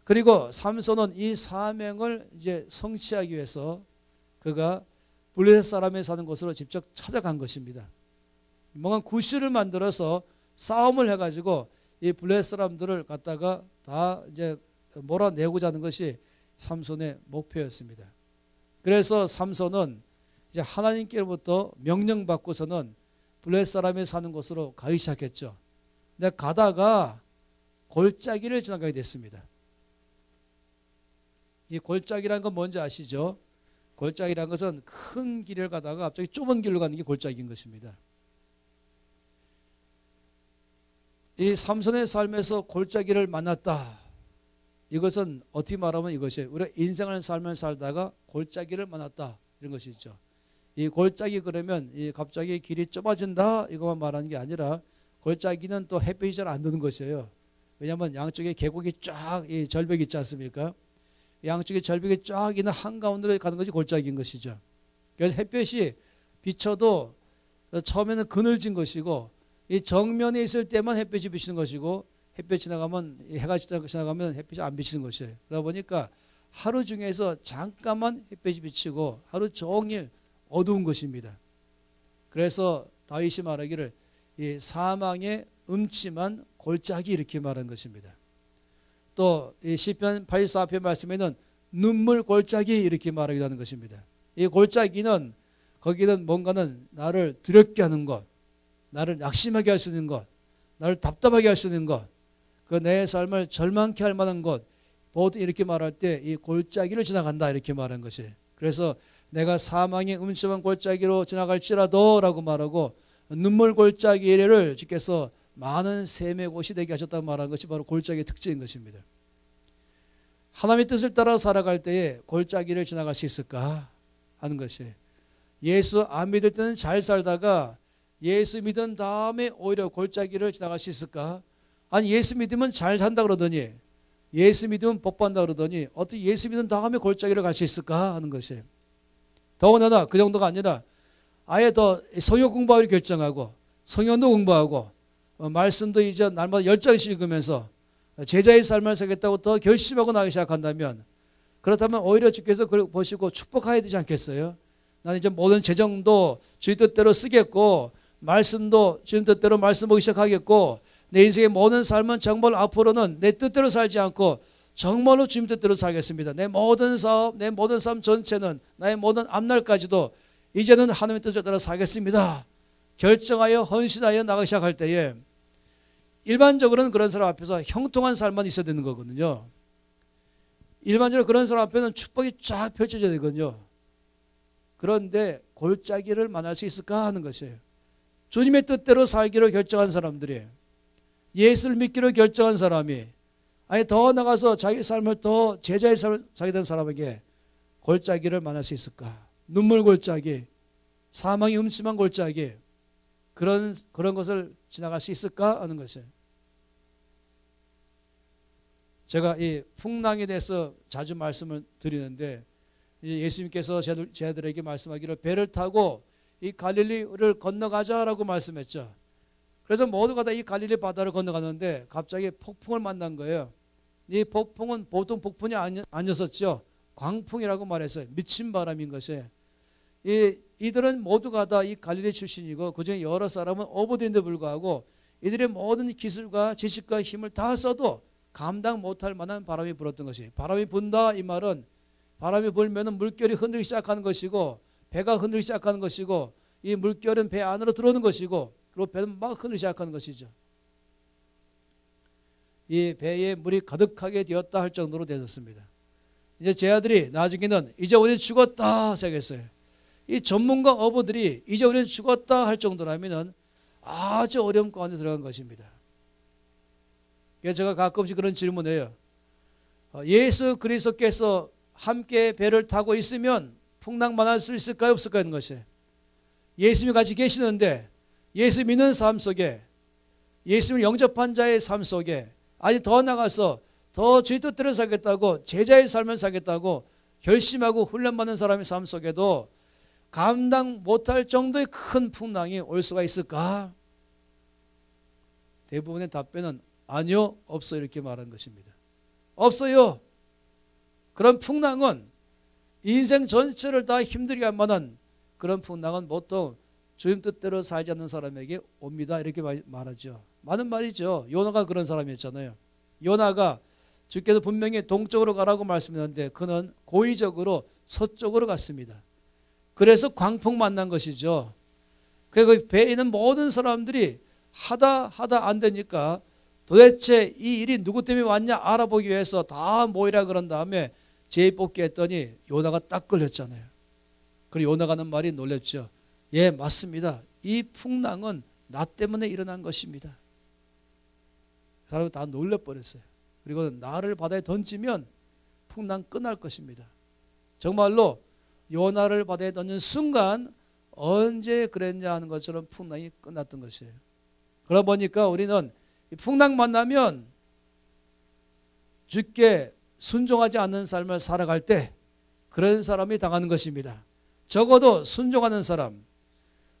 그리고 삼손은 이 사명을 이제 성취하기 위해서 그가 블레셋 사람이 사는 곳으로 직접 찾아간 것입니다. 뭔가 구실을 만들어서 싸움을 해가지고 이 블레셋 사람들을 갖다가 다 이제 몰아내고자 하는 것이 삼손의 목표였습니다. 그래서 삼손은 이제 하나님께로부터 명령받고서는 블레셋 사람이 사는 곳으로 가기 시작했죠. 근데 가다가 골짜기를 지나가게 됐습니다. 이 골짜기라는 건 뭔지 아시죠? 골짜기라는 것은 큰 길을 가다가 갑자기 좁은 길로 가는 게 골짜기인 것입니다. 이 삼손의 삶에서 골짜기를 만났다. 이것은 어떻게 말하면 이것이에요. 우리가 인생을 삶을 살다가 골짜기를 만났다 이런 것이 있죠. 이 골짜기 그러면 이 갑자기 길이 좁아진다 이거만 말하는 게 아니라 골짜기는 또 햇빛이 잘 안 드는 것이에요. 왜냐하면 양쪽에 계곡이 쫙 이 절벽이 있지 않습니까? 양쪽에 절벽이 쫙 있는 한가운데로 가는 것이 골짜기인 것이죠. 그래서 햇볕이 비쳐도 처음에는 그늘진 것이고 이 정면에 있을 때만 햇빛이 비치는 것이고 햇빛이 지나가면 해가 지나가면 햇빛이 안 비치는 것이에요. 그러다 보니까 하루 중에서 잠깐만 햇빛이 비치고 하루 종일 어두운 것입니다. 그래서 다윗이 말하기를 이 사망의 음침한 골짜기 이렇게 말한 것입니다. 또 이 시편 84편 말씀에는 눈물 골짜기 이렇게 말하기도 하는 것입니다. 이 골짜기는 거기는 뭔가는 나를 두렵게 하는 것, 나를 낙심하게 할 수 있는 것, 나를 답답하게 할 수 있는 것, 그 내 삶을 절망케 할 만한 것, 보통 이렇게 말할 때 이 골짜기를 지나간다 이렇게 말한 것이에요. 그래서 내가 사망의 음침한 골짜기로 지나갈지라도 라고 말하고 눈물 골짜기를 주께서 많은 샘의 곳이 되게 하셨다고 말하는 것이 바로 골짜기의 특징인 것입니다. 하나님의 뜻을 따라 살아갈 때에 골짜기를 지나갈 수 있을까 하는 것이에요. 예수 안 믿을 때는 잘 살다가 예수 믿은 다음에 오히려 골짜기를 지나갈 수 있을까? 아니 예수 믿으면 잘 산다 그러더니 예수 믿으면 복 받는다 그러더니 어떻게 예수 믿은 다음에 골짜기를 갈 수 있을까 하는 것이에요. 더군다나 그 정도가 아니라 아예 더 성경 공부하기를 결정하고 성경도 공부하고 말씀도 이제 날마다 열정씩 읽으면서 제자의 삶을 살겠다고 더 결심하고 나가기 시작한다면 그렇다면 오히려 주께서 그걸 보시고 축복해야 되지 않겠어요? 나는 이제 모든 재정도 주의 뜻대로 쓰겠고 말씀도 주님 뜻대로 말씀 보기 시작하겠고 내 인생의 모든 삶은 정말 앞으로는 내 뜻대로 살지 않고 정말로 주님 뜻대로 살겠습니다. 내 모든 사업, 내 모든 삶 전체는 나의 모든 앞날까지도 이제는 하나님의 뜻을 따라 살겠습니다. 결정하여 헌신하여 나가기 시작할 때에 일반적으로는 그런 사람 앞에서 형통한 삶만 있어야 되는 거거든요. 일반적으로 그런 사람 앞에는 축복이 쫙 펼쳐져야 되거든요. 그런데 골짜기를 만날 수 있을까 하는 것이에요. 주님의 뜻대로 살기로 결정한 사람들이 예수를 믿기로 결정한 사람이 아니 더 나가서 자기 삶을 더 제자의 삶을 살게 된 사람에게 골짜기를 만날 수 있을까? 눈물 골짜기, 사망이 음침한 골짜기 그런 것을 지나갈 수 있을까 하는 것이에요. 제가 이 풍랑에 대해서 자주 말씀을 드리는데 예수님께서 제자들에게 말씀하기를 배를 타고 이 갈릴리를 건너가자라고 말씀했죠. 그래서 모두가 다 이 갈릴리 바다를 건너가는데 갑자기 폭풍을 만난 거예요. 이 폭풍은 보통 폭풍이 아니었었죠. 광풍이라고 말했어요. 미친 바람인 것이. 이들은 모두가 다 이 갈릴리 출신이고 그중에 여러 사람은 어부들인데 불구하고 이들의 모든 기술과 지식과 힘을 다 써도 감당 못할 만한 바람이 불었던 것이. 바람이 분다 이 말은 바람이 불면 물결이 흔들기 시작하는 것이고 배가 흔들기 시작하는 것이고 이 물결은 배 안으로 들어오는 것이고 그리고 배는 막 흔들기 시작하는 것이죠. 이 배에 물이 가득하게 되었다 할 정도로 되었습니다. 이제 제 아들이 나중에는 이제 우리는 죽었다 생각했어요. 이 전문가 어부들이 이제 우리는 죽었다 할 정도라면 아주 어려움 가운데 들어간 것입니다. 그래서 제가 가끔씩 그런 질문해요. 예수 그리스도께서 함께 배를 타고 있으면 풍랑 만날 수 있을까요? 없을까요? 하는 것이에요. 예수님이 같이 계시는데 예수 믿는 삶 속에 예수님을 영접한 자의 삶 속에 아니 더 나가서 더 주의 뜻대로 살겠다고 제자의 삶을 살겠다고 결심하고 훈련받는 사람의 삶 속에도 감당 못할 정도의 큰 풍랑이 올 수가 있을까? 대부분의 답변은 아니요, 없어요 이렇게 말한 것입니다. 없어요. 그런 풍랑은 인생 전체를 다 힘들게 할 만한 그런 풍랑은 보통 주님 뜻대로 살지 않는 사람에게 옵니다 이렇게 말하죠. 많은 말이죠. 요나가 그런 사람이었잖아요. 요나가 주께서 분명히 동쪽으로 가라고 말씀했는데 그는 고의적으로 서쪽으로 갔습니다. 그래서 광풍 만난 것이죠. 그 배에 있는 모든 사람들이 하다 안 되니까 도대체 이 일이 누구 때문에 왔냐 알아보기 위해서 다 모이라 그런 다음에 제의 뽑기 했더니 요나가 딱 걸렸잖아요. 그리고 요나가 하는 말이 놀랍죠. 예, 맞습니다. 이 풍랑은 나 때문에 일어난 것입니다. 사람이 다 놀려버렸어요. 그리고 나를 바다에 던지면 풍랑 끝날 것입니다. 정말로 요나를 바다에 던진 순간 언제 그랬냐 하는 것처럼 풍랑이 끝났던 것이에요. 그러다 보니까 우리는 풍랑 만나면 주께 순종하지 않는 삶을 살아갈 때 그런 사람이 당하는 것입니다. 적어도 순종하는 사람,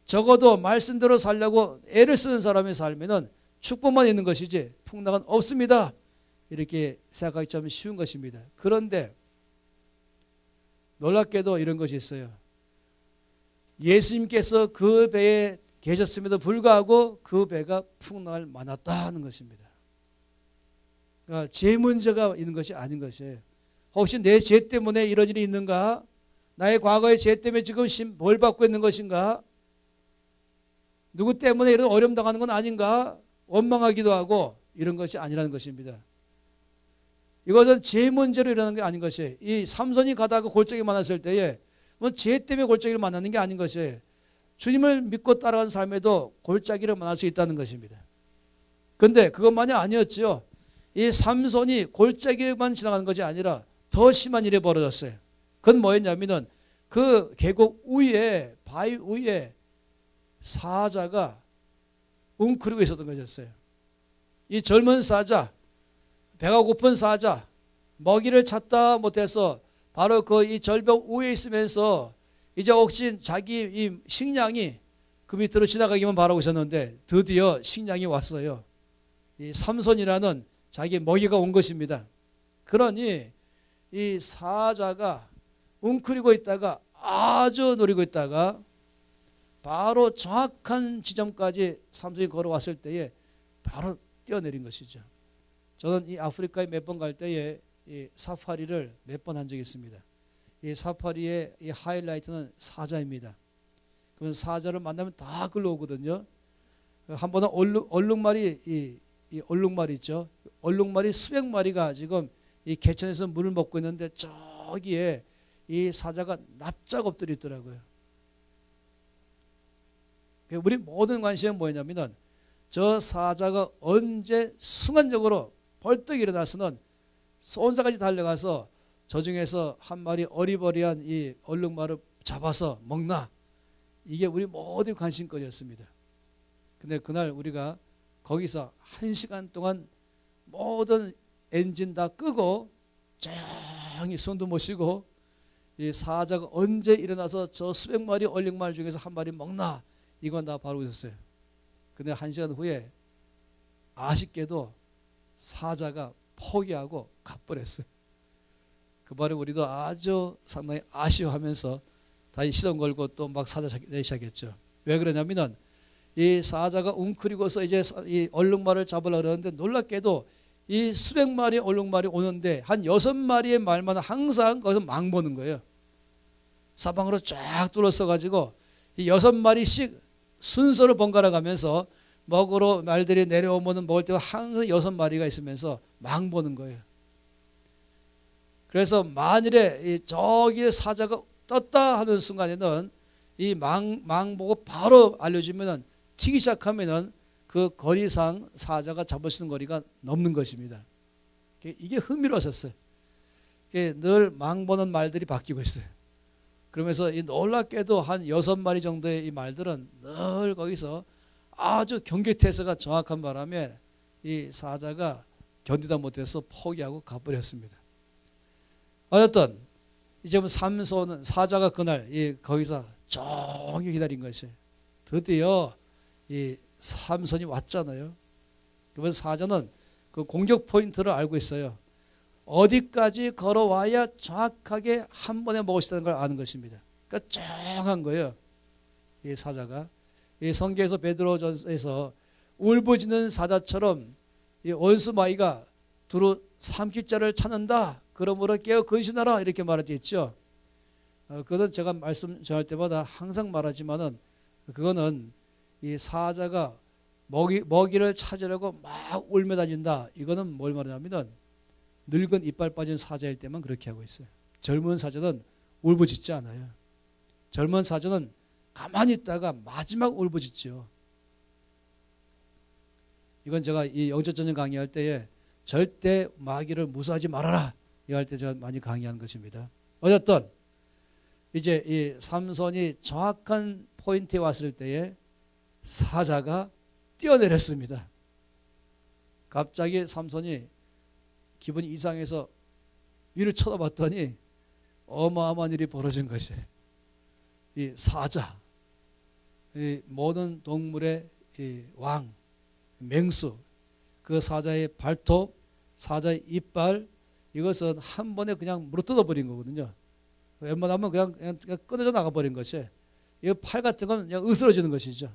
적어도 말씀대로 살려고 애를 쓰는 사람의 삶에는 축복만 있는 것이지 풍랑은 없습니다. 이렇게 생각하기 참 쉬운 것입니다. 그런데 놀랍게도 이런 것이 있어요. 예수님께서 그 배에 계셨음에도 불구하고 그 배가 풍랑을 만났다는 것입니다. 그러니까 죄 문제가 있는 것이 아닌 것이에요. 혹시 내 죄 때문에 이런 일이 있는가? 나의 과거의 죄 때문에 지금 벌 받고 있는 것인가? 누구 때문에 이런 어려움 당하는 건 아닌가? 원망하기도 하고 이런 것이 아니라는 것입니다. 이것은 죄 문제로 일어나는 게 아닌 것이에요. 이 삼손이 가다가 골짜기 만났을 때에 뭐 죄 때문에 골짜기를 만나는 게 아닌 것이에요. 주님을 믿고 따라간 삶에도 골짜기를 만날 수 있다는 것입니다. 그런데 그것만이 아니었지요. 이 삼손이 골짜기만 지나가는 것이 아니라 더 심한 일이 벌어졌어요. 그건 뭐였냐면은 그 계곡 위에 바위 위에 사자가 웅크리고 있었던 것이었어요. 이 젊은 사자, 배가 고픈 사자, 먹이를 찾다 못해서 바로 그 이 절벽 위에 있으면서 이제 혹시 자기 이 식량이 그 밑으로 지나가기만 바라고 있었는데 드디어 식량이 왔어요. 이 삼손이라는 자기 먹이가 온 것입니다. 그러니 이 사자가 웅크리고 있다가 아주 노리고 있다가 바로 정확한 지점까지 삼손이 걸어왔을 때에 바로 뛰어내린 것이죠. 저는 이 아프리카에 몇 번 갈 때에 이 사파리를 몇 번 한 적이 있습니다. 이 사파리의 이 하이라이트는 사자입니다. 그러면 사자를 만나면 다 끌려오거든요. 한 번은 얼룩말이 이 얼룩말이 있죠. 얼룩말이 수백 마리가 지금 이 개천에서 물을 먹고 있는데 저기에 이 사자가 납작 엎드려 있더라고요. 우리 모든 관심은 뭐냐면은 저 사자가 언제 순간적으로 벌떡 일어나서는 손사까지 달려가서 저 중에서 한 마리 어리버리한 이 얼룩말을 잡아서 먹나? 이게 우리 모든 관심거리였습니다. 근데 그날 우리가 거기서 1시간 동안 모든 엔진 다 끄고 조용히 손도 못 쉬고 이 사자가 언제 일어나서 저 수백 마리 얼룩말 중에서 한 마리 먹나? 이건 다 바라고 있었어요. 근데 1시간 후에 아쉽게도 사자가 포기하고 가버렸어요. 그 말에 우리도 아주 상당히 아쉬워하면서 다시 시동 걸고 또 막 사자 찾기 시작했죠. 왜 그러냐면은 이 사자가 웅크리고서 이제 이 얼룩말을 잡으려고 그러는데 놀랍게도 이 수백 마리 얼룩말이 오는데 한 6마리의 말만 항상 거기서 망 보는 거예요. 사방으로 쫙 둘러서 가지고 이 6마리씩 순서를 번갈아 가면서 먹으러 말들이 내려오면 먹을 때 항상 6마리가 있으면서 망 보는 거예요. 그래서 만일에 저기에 사자가 떴다 하는 순간에는 이 망 보고 바로 알려주면은 튀기 시작하면은 그 거리상 사자가 잡을 수 있는 거리가 넘는 것입니다. 이게 흥미로웠었어요. 늘 망 보는 말들이 바뀌고 있어요. 그러면서 이 놀랍게도 한 6마리 정도의 이 말들은 늘 거기서 아주 경계태세가 정확한 바람에 이 사자가 견디다 못해서 포기하고 가버렸습니다. 어쨌든 이제 삼손은 사자가 그날 거기서 조용히 기다린 것이에요. 드디어 이 삼손이 왔잖아요. 그러면 사자는 그 공격 포인트를 알고 있어요. 어디까지 걸어와야 정확하게 한 번에 먹을 수 있다는 걸 아는 것입니다. 그러니까 조용한 거예요. 이 사자가. 이 성경에서 베드로전서에서 울부짖는 사자처럼 이 원수마귀가 두루 삼킬 자를 찾는다. 그러므로 깨어 근신하라 이렇게 말하지 있죠. 그건 제가 말씀 전할 때마다 항상 말하지만은 그거는 이 사자가 먹이를 찾으려고 막 울며 다닌다. 이거는 뭘 말하냐면은 늙은 이빨 빠진 사자일 때만 그렇게 하고 있어요. 젊은 사자는 울부짖지 않아요. 젊은 사자는 가만히 있다가 마지막 울부짖죠. 이건 제가 이 영적전쟁 강의할 때에 절대 마귀를 무수하지 말아라. 이 할 때 제가 많이 강의한 것입니다. 어쨌든 이제 이 삼손이 정확한 포인트에 왔을 때에 사자가 뛰어내렸습니다. 갑자기 삼손이 기분이 이상해서 위를 쳐다봤더니 어마어마한 일이 벌어진 것이 이 사자, 이 모든 동물의 이 왕, 맹수, 그 사자의 발톱, 사자의 이빨, 이것은 한 번에 그냥 물어뜯어 버린 거거든요. 웬만하면 그냥 끊어져 나가버린 것이, 이 팔 같은 건 그냥 으스러지는 것이죠.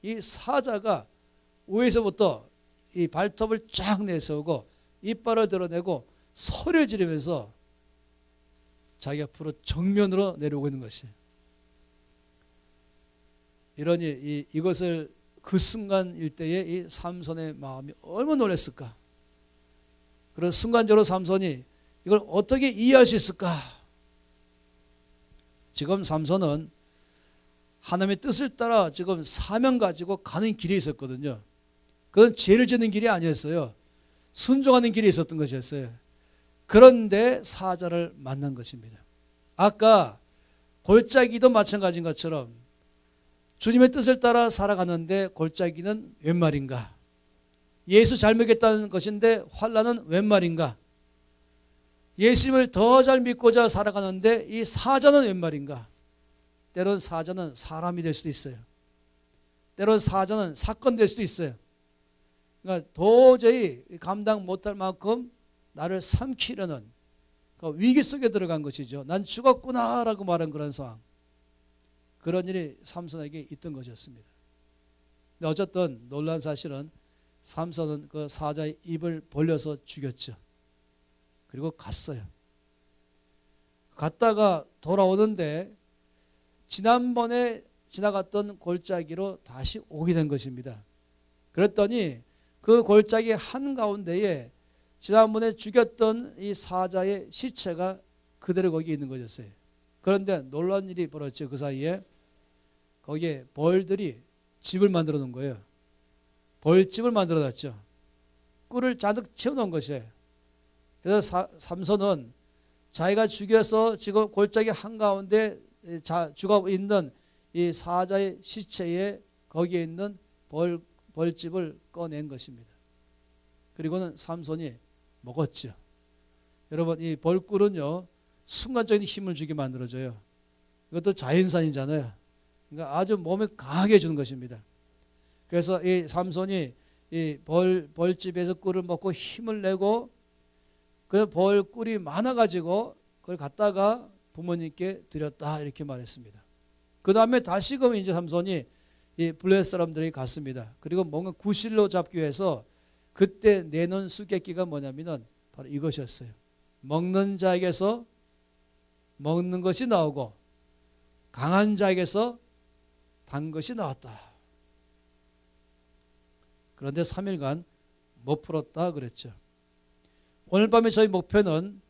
이 사자가 위에서부터 이 발톱을 쫙 내세우고 이빨을 드러내고 소리를 지르면서 자기 앞으로 정면으로 내려오고 있는 것이, 이러니 이것을 그 순간일 때에 이 삼손의 마음이 얼마나 놀랐을까. 그런 순간적으로 삼손이 이걸 어떻게 이해할 수 있을까. 지금 삼손은 하나님의 뜻을 따라 지금 사명 가지고 가는 길이 있었거든요. 그건 죄를 짓는 길이 아니었어요. 순종하는 길이 있었던 것이었어요. 그런데 사자를 만난 것입니다. 아까 골짜기도 마찬가지인 것처럼 주님의 뜻을 따라 살아가는데 골짜기는 웬 말인가? 예수 잘 믿겠다는 것인데 환난은 웬 말인가? 예수님을 더 잘 믿고자 살아가는데 이 사자는 웬 말인가? 때론 사자는 사람이 될 수도 있어요. 때론 사자는 사건 될 수도 있어요. 그러니까 도저히 감당 못할 만큼 나를 삼키려는 그 위기 속에 들어간 것이죠. 난 죽었구나라고 말한 그런 상황. 그런 일이 삼손에게 있던 것이었습니다. 근데 어쨌든 놀라운 사실은 삼손은 그 사자의 입을 벌려서 죽였죠. 그리고 갔어요. 갔다가 돌아오는데 지난번에 지나갔던 골짜기로 다시 오게 된 것입니다. 그랬더니 그 골짜기 한가운데에 지난번에 죽였던 이 사자의 시체가 그대로 거기 있는 것이었어요. 그런데 놀라운 일이 벌어졌죠. 그 사이에 거기에 벌들이 집을 만들어 놓은 거예요. 벌집을 만들어 놨죠. 꿀을 잔뜩 채워놓은 것이에요. 그래서 삼손은 자기가 죽여서 지금 골짜기 한가운데 죽어 있는 이 사자의 시체에 거기에 있는 벌집을 꺼낸 것입니다. 그리고는 삼손이 먹었죠. 여러분, 이 벌꿀은요 순간적인 힘을 주게 만들어줘요. 이것도 자연산이잖아요. 그러니까 아주 몸에 강하게 주는 것입니다. 그래서 이 삼손이 이 벌집에서 꿀을 먹고 힘을 내고 그 벌꿀이 많아가지고 그걸 갖다가 부모님께 드렸다 이렇게 말했습니다. 그 다음에 다시금 이제 삼손이 이 블레셋 사람들이 갔습니다. 그리고 뭔가 구실로 잡기 위해서 그때 내놓은 수수께끼가 뭐냐면은 바로 이것이었어요. 먹는 자에게서 먹는 것이 나오고 강한 자에게서 단 것이 나왔다. 그런데 3일간 못 풀었다 그랬죠. 오늘 밤에 저희 목표는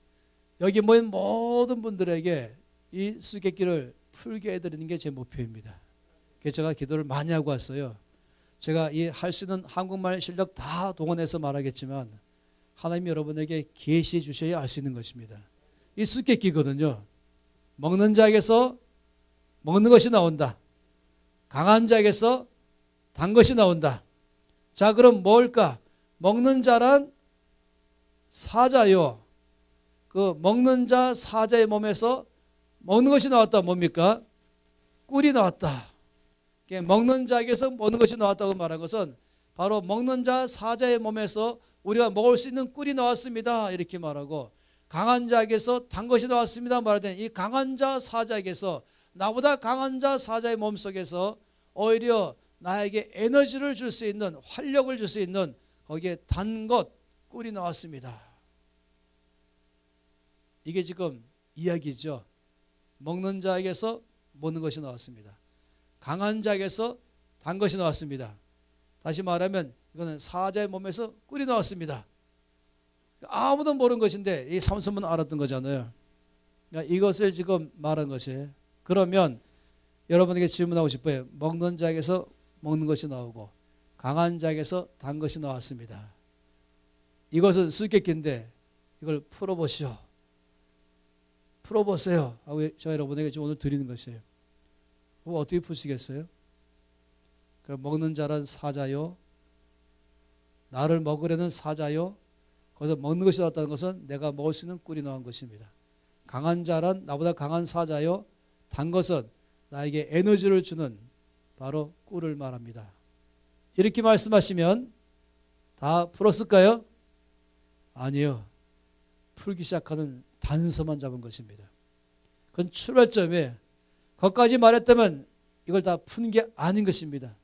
여기 모인 모든 분들에게 이 수수께끼를 풀게 해드리는 게 제 목표입니다. 그래서 제가 기도를 많이 하고 왔어요. 제가 이 할 수 있는 한국말 실력 다 동원해서 말하겠지만 하나님이 여러분에게 계시해 주셔야 알 수 있는 것입니다. 이 수수께끼거든요. 먹는 자에게서 먹는 것이 나온다. 강한 자에게서 단 것이 나온다. 자, 그럼 뭘까? 먹는 자란 사자요. 그 먹는 자 사자의 몸에서 먹는 것이 나왔다. 뭡니까? 꿀이 나왔다. 먹는 자에게서 먹는 것이 나왔다고 말한 것은 바로 먹는 자 사자의 몸에서 우리가 먹을 수 있는 꿀이 나왔습니다. 이렇게 말하고 강한 자에게서 단 것이 나왔습니다. 말하는 이 강한 자 사자에게서 나보다 강한 자 사자의 몸속에서 오히려 나에게 에너지를 줄 수 있는 활력을 줄 수 있는 거기에 단 것 꿀이 나왔습니다. 이게 지금 이야기죠. 먹는 자에게서 먹는 것이 나왔습니다. 강한 자에게서 단 것이 나왔습니다. 다시 말하면 이거는 사자의 몸에서 꿀이 나왔습니다. 아무도 모르는 것인데 이 삼손은 알았던 거잖아요. 그러니까 이것을 지금 말한 것이에요. 그러면 여러분에게 질문하고 싶어요. 먹는 자에게서 먹는 것이 나오고 강한 자에게서 단 것이 나왔습니다. 이것은 수수께끼인데 이걸 풀어보시오. 풀어보세요 하고 저 여러분에게 지금 오늘 드리는 것이에요. 그럼 어떻게 푸시겠어요? 그럼 먹는 자란 사자요, 나를 먹으려는 사자요. 거기서 먹는 것이 나왔다는 것은 내가 먹을 수 있는 꿀이 나온 것입니다. 강한 자란 나보다 강한 사자요, 단 것은 나에게 에너지를 주는 바로 꿀을 말합니다. 이렇게 말씀하시면 다 풀었을까요? 아니요. 풀기 시작하는 단서만 잡은 것입니다. 그건 출발점에 거기까지 말했다면 이걸 다 푼 게 아닌 것입니다.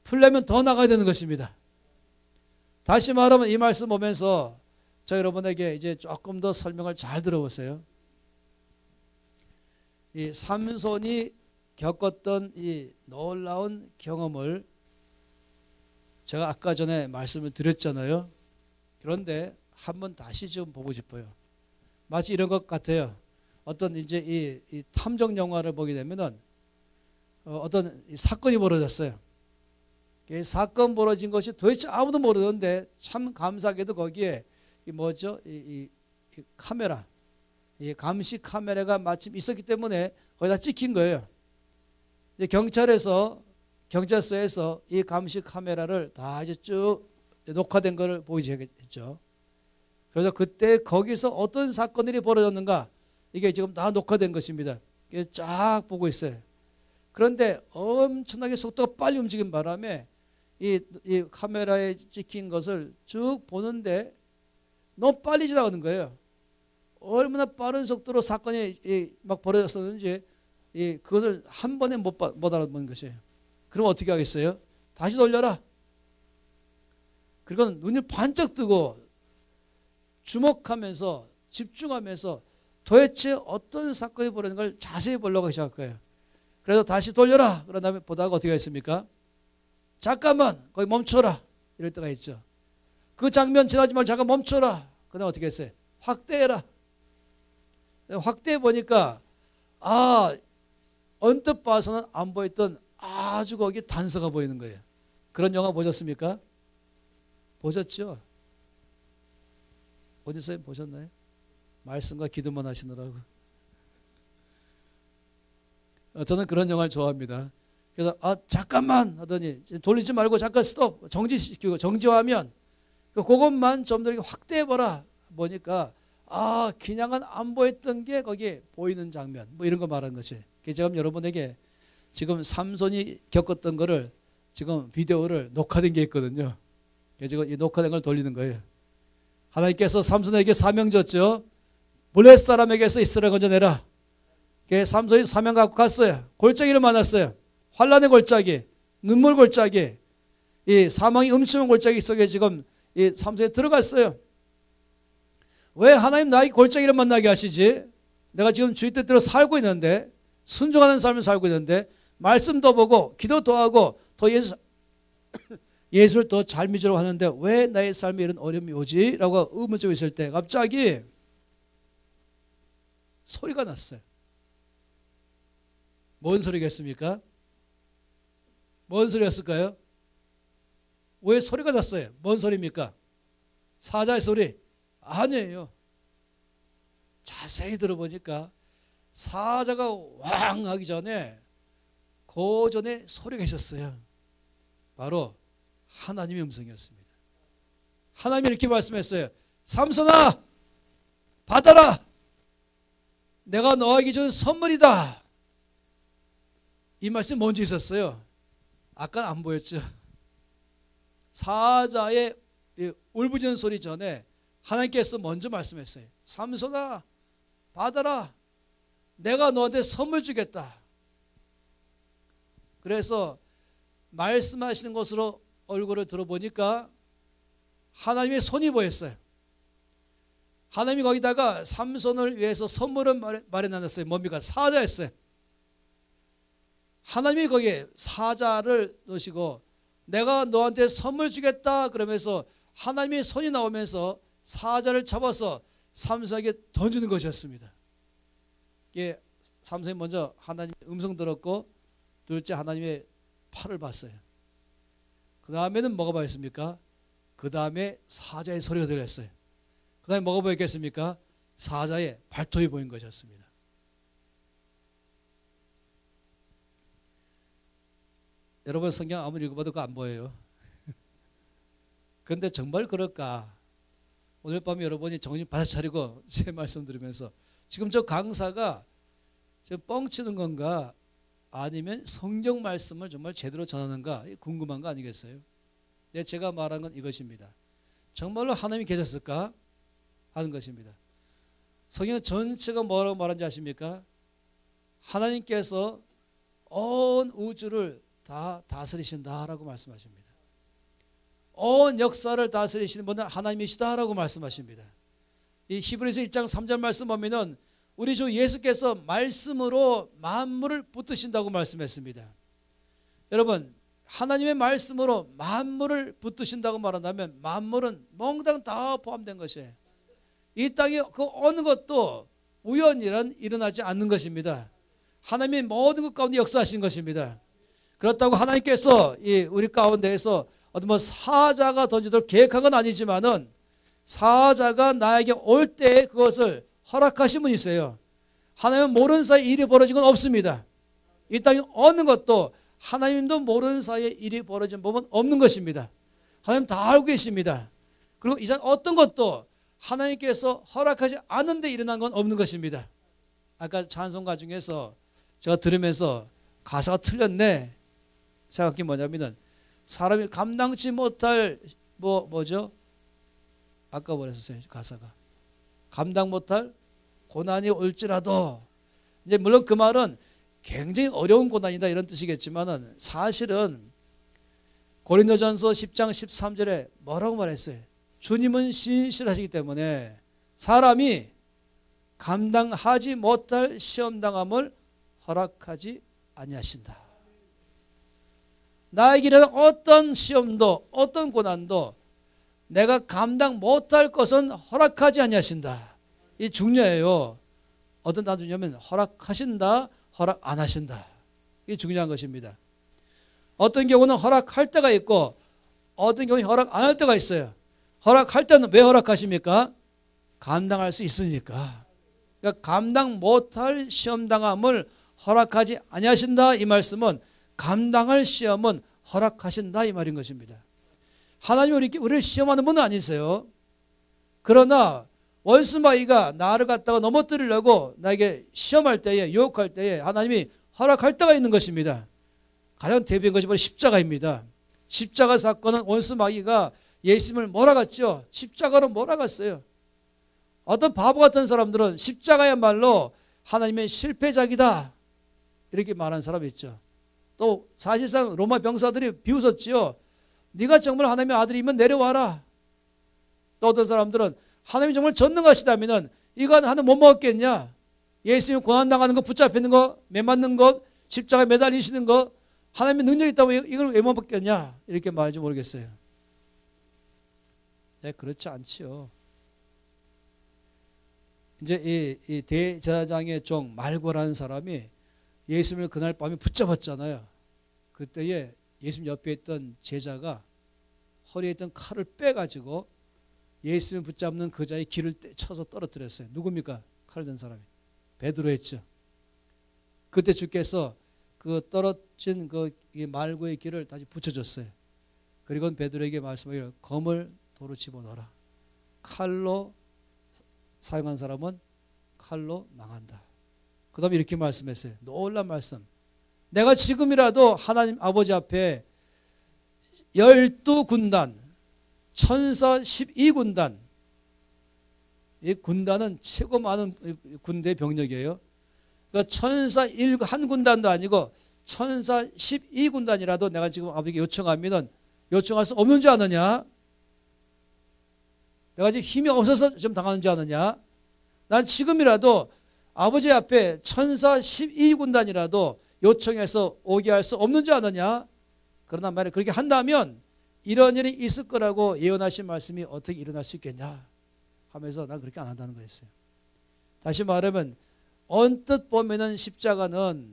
풀려면 더 나가야 되는 것입니다. 다시 말하면 이 말씀 보면서 저 여러분에게 이제 조금 더 설명을 잘 들어보세요. 이 삼손이 겪었던 이 놀라운 경험을 제가 아까 전에 말씀을 드렸잖아요. 그런데 한번 다시 좀 보고 싶어요. 마치 이런 것 같아요. 어떤 이제 이 탐정 영화를 보게 되면은 어떤 사건이 벌어졌어요. 이 사건 벌어진 것이 도대체 아무도 모르는데 참 감사하게도 거기에 이 뭐죠? 이 카메라, 이 감시 카메라가 마침 있었기 때문에 거기다 찍힌 거예요. 이제 경찰서에서 이 감시 카메라를 다 이제 쭉 녹화된 걸 보이겠죠. 그래서 그때 거기서 어떤 사건들이 벌어졌는가 이게 지금 다 녹화된 것입니다. 이게 쫙 보고 있어요. 그런데 엄청나게 속도가 빨리 움직인 바람에 이 카메라에 찍힌 것을 쭉 보는데 너무 빨리 지나가는 거예요. 얼마나 빠른 속도로 사건이 막 벌어졌었는지 그것을 한 번에 못 알아보는 것이에요. 그럼 어떻게 하겠어요? 다시 돌려라. 그리고 눈을 반짝 뜨고 주목하면서 집중하면서 도대체 어떤 사건이 벌어진 걸 자세히 보려고 시작할 거예요. 그래서 다시 돌려라. 그런 다음에 보다가 어떻게 했습니까? 잠깐만 거기 멈춰라. 이럴 때가 있죠. 그 장면 지나지 말고 잠깐 멈춰라. 그 다음에 어떻게 했어요? 확대해라. 확대해 보니까 언뜻 봐서는 안 보였던 아주 거기 단서가 보이는 거예요. 그런 영화 보셨습니까? 보셨죠? 오진선생님 보셨나요? 말씀과 기도만 하시느라고. 저는 그런 영화를 좋아합니다. 그래서 잠깐만 하더니 돌리지 말고 잠깐 스톱 정지시키고 정지화하면 그것만 좀 더 확대해봐라. 보니까 그냥은 안 보였던 게 거기에 보이는 장면 뭐 이런 거 말하는 것이. 제가 여러분에게 지금 삼손이 겪었던 거를 지금 비디오를 녹화된 게 있거든요. 지금 이 녹화된 걸 돌리는 거예요. 하나님께서 삼손에게 사명 줬죠. 블레 사람에게서 이스라엘 건져내라. 삼손이 사명 갖고 갔어요. 골짜기를 만났어요. 환란의 골짜기, 눈물 골짜기, 이 사망이 음침한 골짜기 속에 지금 이 삼손이 들어갔어요. 왜 하나님 나에게 골짜기를 만나게 하시지? 내가 지금 주의 뜻대로 살고 있는데, 순종하는 삶을 살고 있는데, 말씀도 보고 기도도 하고 더 예수를 더 잘 믿으려고 하는데 왜 나의 삶에 이런 어려움이 오지? 라고 의문점이 있을 때 갑자기 소리가 났어요. 뭔 소리겠습니까? 뭔 소리였을까요? 왜 소리가 났어요? 뭔 소리입니까? 사자의 소리? 아니에요. 자세히 들어보니까 사자가 왕 하기 전에 그 전에 소리가 있었어요. 바로 하나님의 음성이었습니다. 하나님이 이렇게 말씀했어요. 삼손아 받아라. 내가 너에게 준 선물이다. 이 말씀이 먼저 있었어요. 아까는 안 보였죠. 사자의 울부짖는 소리 전에 하나님께서 먼저 말씀했어요. 삼손아 받아라. 내가 너한테 선물 주겠다. 그래서 말씀하시는 것으로 얼굴을 들어보니까 하나님의 손이 보였어요. 하나님이 거기다가 삼손을 위해서 선물을 마련해놨어요. 뭡니까? 사자였어요. 하나님이 거기에 사자를 넣으시고 내가 너한테 선물 주겠다 그러면서 하나님의 손이 나오면서 사자를 잡아서 삼손에게 던지는 것이었습니다. 이게 삼손이 먼저 하나님의 음성 들었고 둘째 하나님의 팔을 봤어요. 그 다음에는 뭐가 보였습니까? 그 다음에 사자의 소리가 들렸어요. 그 다음에 뭐가 보였겠습니까? 사자의 발톱이 보인 것이었습니다. 여러분 성경 아무리 읽어봐도 그거 안 보여요. 그런데 정말 그럴까? 오늘 밤에 여러분이 정신 바짝 차리고 제 말씀 들으면서 지금 저 강사가 지금 뻥치는 건가 아니면 성경 말씀을 정말 제대로 전하는가 궁금한 거 아니겠어요? 네, 제가 말한 건 이것입니다. 정말로 하나님이 계셨을까 하는 것입니다. 성경 전체가 뭐라고 말하는지 아십니까? 하나님께서 온 우주를 다 다스리신다라고 말씀하십니다. 온 역사를 다스리시는 분은 하나님이시다라고 말씀하십니다. 이 히브리서 1장 3절 말씀 보면은 우리 주 예수께서 말씀으로 만물을 붙드신다고 말씀했습니다. 여러분, 하나님의 말씀으로 만물을 붙드신다고 말한다면 만물은 몽땅 다 포함된 것이에요. 이 땅에 그 어느 것도 우연이란 일어나지 않는 것입니다. 하나님의 모든 것 가운데 역사하신 것입니다. 그렇다고 하나님께서 우리 가운데에서 어떤 뭐 사자가 던지도록 계획한 건 아니지만은 사자가 나에게 올 때 그것을 허락하신 분이 있어요. 하나님은 모르는 사이에 일이 벌어진 건 없습니다. 이 땅에 어느 것도 하나님도 모르는 사이에 일이 벌어진 법은 없는 것입니다. 하나님 다 알고 계십니다. 그리고 이상 어떤 것도 하나님께서 허락하지 않은데 일어난 건 없는 것입니다. 아까 찬송가 중에서 제가 들으면서 가사가 틀렸네 생각한 게 뭐냐면은 사람이 감당치 못할 뭐죠? 아까 뭐랬었어요 가사가 감당 못할 고난이 올지라도 이제 물론 그 말은 굉장히 어려운 고난이다 이런 뜻이겠지만은 사실은 고린도전서 10장 13절에 뭐라고 말했어요? 주님은 신실하시기 때문에 사람이 감당하지 못할 시험당함을 허락하지 아니하신다. 나에게 일어난 어떤 시험도 어떤 고난도 내가 감당 못할 것은 허락하지 아니하신다. 이 중요해요. 어떤 단어냐면 허락하신다, 허락 안 하신다. 이게 중요한 것입니다. 어떤 경우는 허락할 때가 있고 어떤 경우는 허락 안 할 때가 있어요. 허락할 때는 왜 허락하십니까? 감당할 수 있으니까. 그러니까 감당 못할 시험당함을 허락하지 아니하신다 이 말씀은 감당할 시험은 허락하신다 이 말인 것입니다. 하나님이 우리를 시험하는 분은 아니세요. 그러나 원수마귀가 나를 갖다가 넘어뜨리려고 나에게 시험할 때에 유혹할 때에 하나님이 허락할 때가 있는 것입니다. 가장 대표적인 것이 바로 십자가입니다. 십자가 사건은 원수마귀가 예수님을 몰아갔죠. 십자가로 몰아갔어요. 어떤 바보 같은 사람들은 십자가야말로 하나님의 실패작이다 이렇게 말하는 사람이 있죠. 또 사실상 로마 병사들이 비웃었지요. 네가 정말 하나님의 아들이면 내려와라. 또 어떤 사람들은 하나님이 정말 전능하시다면 이거 하나 못 먹었겠냐. 예수님 고난당하는 거 붙잡히는 거 매맞는 것 십자가에 매달리시는 거 하나님의 능력이 있다고 이걸 왜 못 먹겠냐 이렇게 말할지 모르겠어요. 네, 그렇지 않지요. 이제 이 대제사장의 종 말고라는 사람이 예수님을 그날 밤에 붙잡았잖아요. 그때에 예수님 옆에 있던 제자가 허리에 있던 칼을 빼가지고 예수님 붙잡는 그 자의 귀를 쳐서 떨어뜨렸어요. 누굽니까? 칼 든 사람이. 베드로였죠. 그때 주께서 그 떨어진 그 말고의 귀를 다시 붙여줬어요. 그리고 베드로에게 말씀하기를 검을 도로 집어넣어라. 칼로 사용한 사람은 칼로 망한다. 그 다음에 이렇게 말씀했어요. 놀라운 말씀. 내가 지금이라도 하나님 아버지 앞에 12군단 천사 12군단 이 군단은 최고 많은 군대 병력이에요. 그러니까 천사 한 군단도 아니고 천사 12군단이라도 내가 지금 아버지께 요청하면 요청할 수 없는 줄 아느냐? 내가 지금 힘이 없어서 좀 당하는 줄 아느냐? 난 지금이라도 아버지 앞에 천사 12군단이라도 요청해서 오게 할 수 없는 줄 아느냐? 그러나 만약에 그렇게 한다면 이런 일이 있을 거라고 예언하신 말씀이 어떻게 일어날 수 있겠냐 하면서 난 그렇게 안 한다는 거였어요. 다시 말하면 언뜻 보면은 십자가는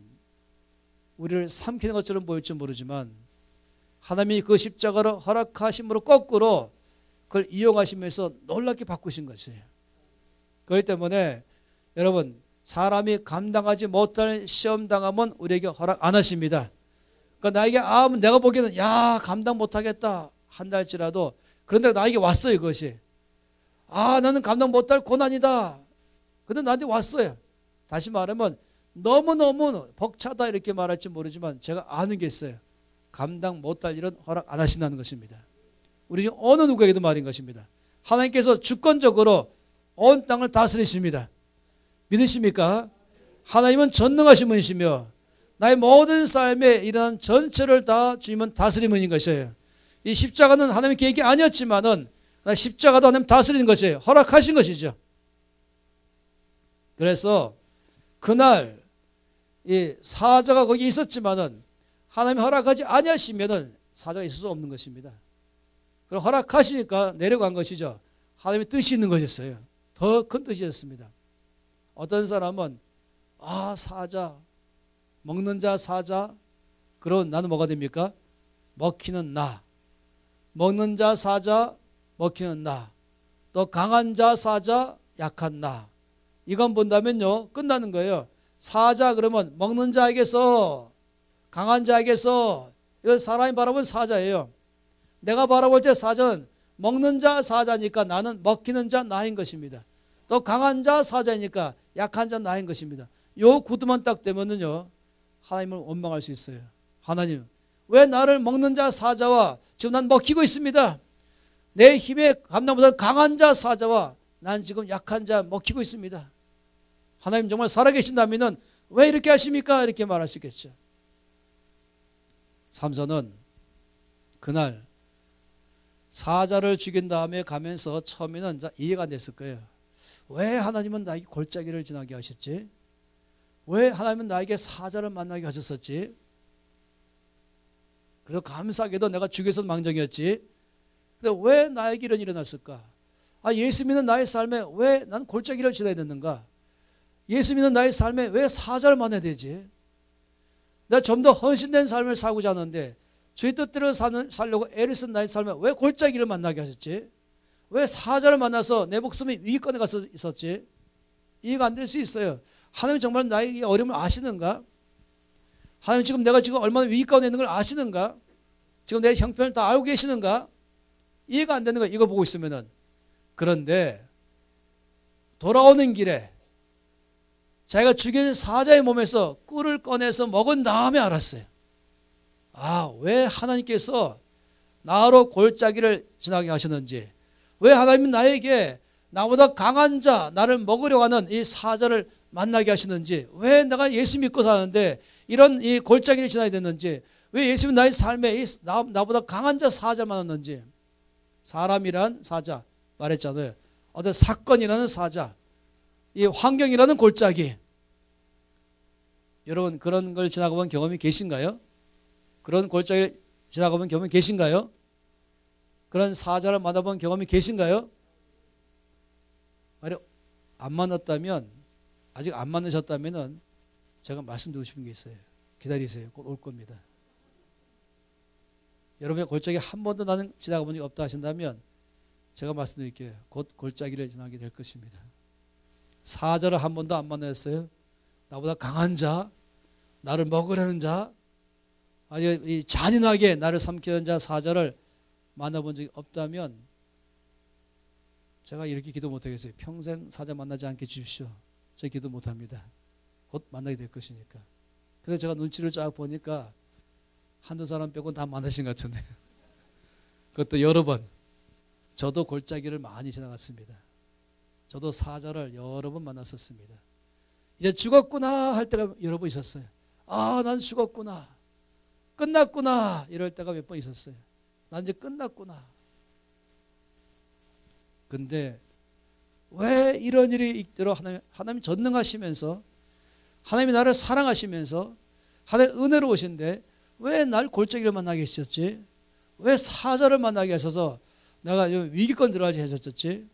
우리를 삼키는 것처럼 보일지 모르지만 하나님이 그 십자가를 허락하심으로 거꾸로 그걸 이용하시면서 놀랍게 바꾸신 것이에요. 그렇기 때문에 여러분, 사람이 감당하지 못할 시험 당하면 우리에게 허락 안 하십니다. 그러니까 나에게 내가 보기에는 감당 못하겠다 한다 할지라도, 그런데 나에게 왔어요. 그것이 나는 감당 못할 고난이다. 근데 나한테 왔어요. 다시 말하면 너무너무 벅차다 이렇게 말할지 모르지만 제가 아는 게 있어요. 감당 못할 일은 허락 안 하신다는 것입니다. 우리 중 어느 누구에게도 말인 것입니다. 하나님께서 주권적으로 온 땅을 다스리십니다. 믿으십니까? 하나님은 전능하신 분이시며 나의 모든 삶에 일어난 전체를 다 주님은 다스리는 분인 것이에요. 이 십자가는 하나님의 계획이 아니었지만은 십자가도 하나님 다스리는 것이에요. 허락하신 것이죠. 그래서 그날 이 사자가 거기 있었지만은 하나님이 허락하지 아니하시면은 사자가 있을 수 없는 것입니다. 그럼 허락하시니까 내려간 것이죠. 하나님의 뜻이 있는 것이었어요. 더 큰 뜻이었습니다. 어떤 사람은 사자, 먹는 자 사자, 그럼 나는 뭐가 됩니까? 먹히는 나. 먹는 자 사자, 먹히는 나. 또 강한 자 사자, 약한 나. 이건 본다면요 끝나는 거예요. 사자 그러면 먹는 자에게서, 강한 자에게서, 이건 사람이 바라보는 사자예요. 내가 바라볼 때 사자는 먹는 자 사자니까 나는 먹히는 자 나인 것입니다. 또 강한 자 사자니까 약한 자 나인 것입니다. 요 구두만 딱 되면은요 하나님을 원망할 수 있어요. 하나님, 왜 나를 먹는 자 사자와 지금 난 먹히고 있습니다. 내 힘에 감당 못한 강한 자 사자와 난 지금 약한 자 먹히고 있습니다. 하나님 정말 살아계신다면 왜 이렇게 하십니까? 이렇게 말할 수 있겠죠. 삼손은 그날 사자를 죽인 다음에 가면서 처음에는 이해가 안 됐을 거예요. 왜 하나님은 나에게 골짜기를 지나게 하셨지? 왜 하나님은 나에게 사자를 만나게 하셨었지? 그래서 감사하게도 내가 죽여서는 망정이었지. 근데 왜 나에게 이런 일이 일어났을까? 예수 믿는 나의 삶에 왜 난 골짜기를 지나야 되는가? 예수 믿는 나의 삶에 왜 사자를 만나야 되지? 내가 좀 더 헌신된 삶을 살고자 하는데 주의 뜻대로 살려고 애를 쓴 나의 삶에 왜 골짜기를 만나게 하셨지? 왜 사자를 만나서 내 목숨이 위기권에 가서 있었지? 이해가 안 될 수 있어요. 하나님 정말 나의 어려움을 아시는가? 하나님 지금 내가 지금 얼마나 위기 가운데 있는 걸 아시는가? 지금 내 형편을 다 알고 계시는가? 이해가 안 되는 거야. 이거 보고 있으면은. 그런데 돌아오는 길에 자기가 죽인 사자의 몸에서 꿀을 꺼내서 먹은 다음에 알았어요. 왜 하나님께서 나로 골짜기를 지나게 하셨는지, 왜 하나님은 나에게 나보다 강한 자, 나를 먹으려고 하는 이 사자를 만나게 하시는지, 왜 내가 예수 믿고 사는데 이런 이 골짜기를 지나야 됐는지, 왜 예수님은 나의 삶에 나보다 강한 자 사자를 만났는지. 사람이란 사자 말했잖아요. 어떤 사건이라는 사자, 이 환경이라는 골짜기. 여러분 그런 걸 지나가 본 경험이 계신가요? 그런 골짜기를 지나가 본 경험이 계신가요? 그런 사자를 만나본 경험이 계신가요? 만약 안 만났다면, 아직 안 만나셨다면 제가 말씀드리고 싶은 게 있어요. 기다리세요. 곧 올 겁니다. 여러분의 골짜기 한 번도 나는 지나가 본 적이 없다 하신다면 제가 말씀드릴게요. 곧 골짜기를 지나게 될 것입니다. 사자를 한 번도 안 만났어요. 나보다 강한 자, 나를 먹으려는 자, 아주 잔인하게 나를 삼키는 자 사자를 만나본 적이 없다면 제가 이렇게 기도 못하겠어요. 평생 사자 만나지 않게 해주십시오. 저 기도 못합니다. 곧 만나게 될 것이니까. 근데 제가 눈치를 쫙 보니까 한두 사람 빼고는 다 만나신 것 같은데 그것도 여러 번. 저도 골짜기를 많이 지나갔습니다. 저도 사자를 여러 번 만났었습니다. 이제 죽었구나 할 때가 여러 번 있었어요. 난 죽었구나, 끝났구나 이럴 때가 몇 번 있었어요. 난 이제 끝났구나. 근데 왜 이런 일이 있도록 하나님 전능하시면서, 하나님이 나를 사랑하시면서, 하나님 은혜로우신데 왜 날 골짜기를 만나게 하셨지? 왜 사자를 만나게 하셔서 내가 위기권 들어가게 하셨지?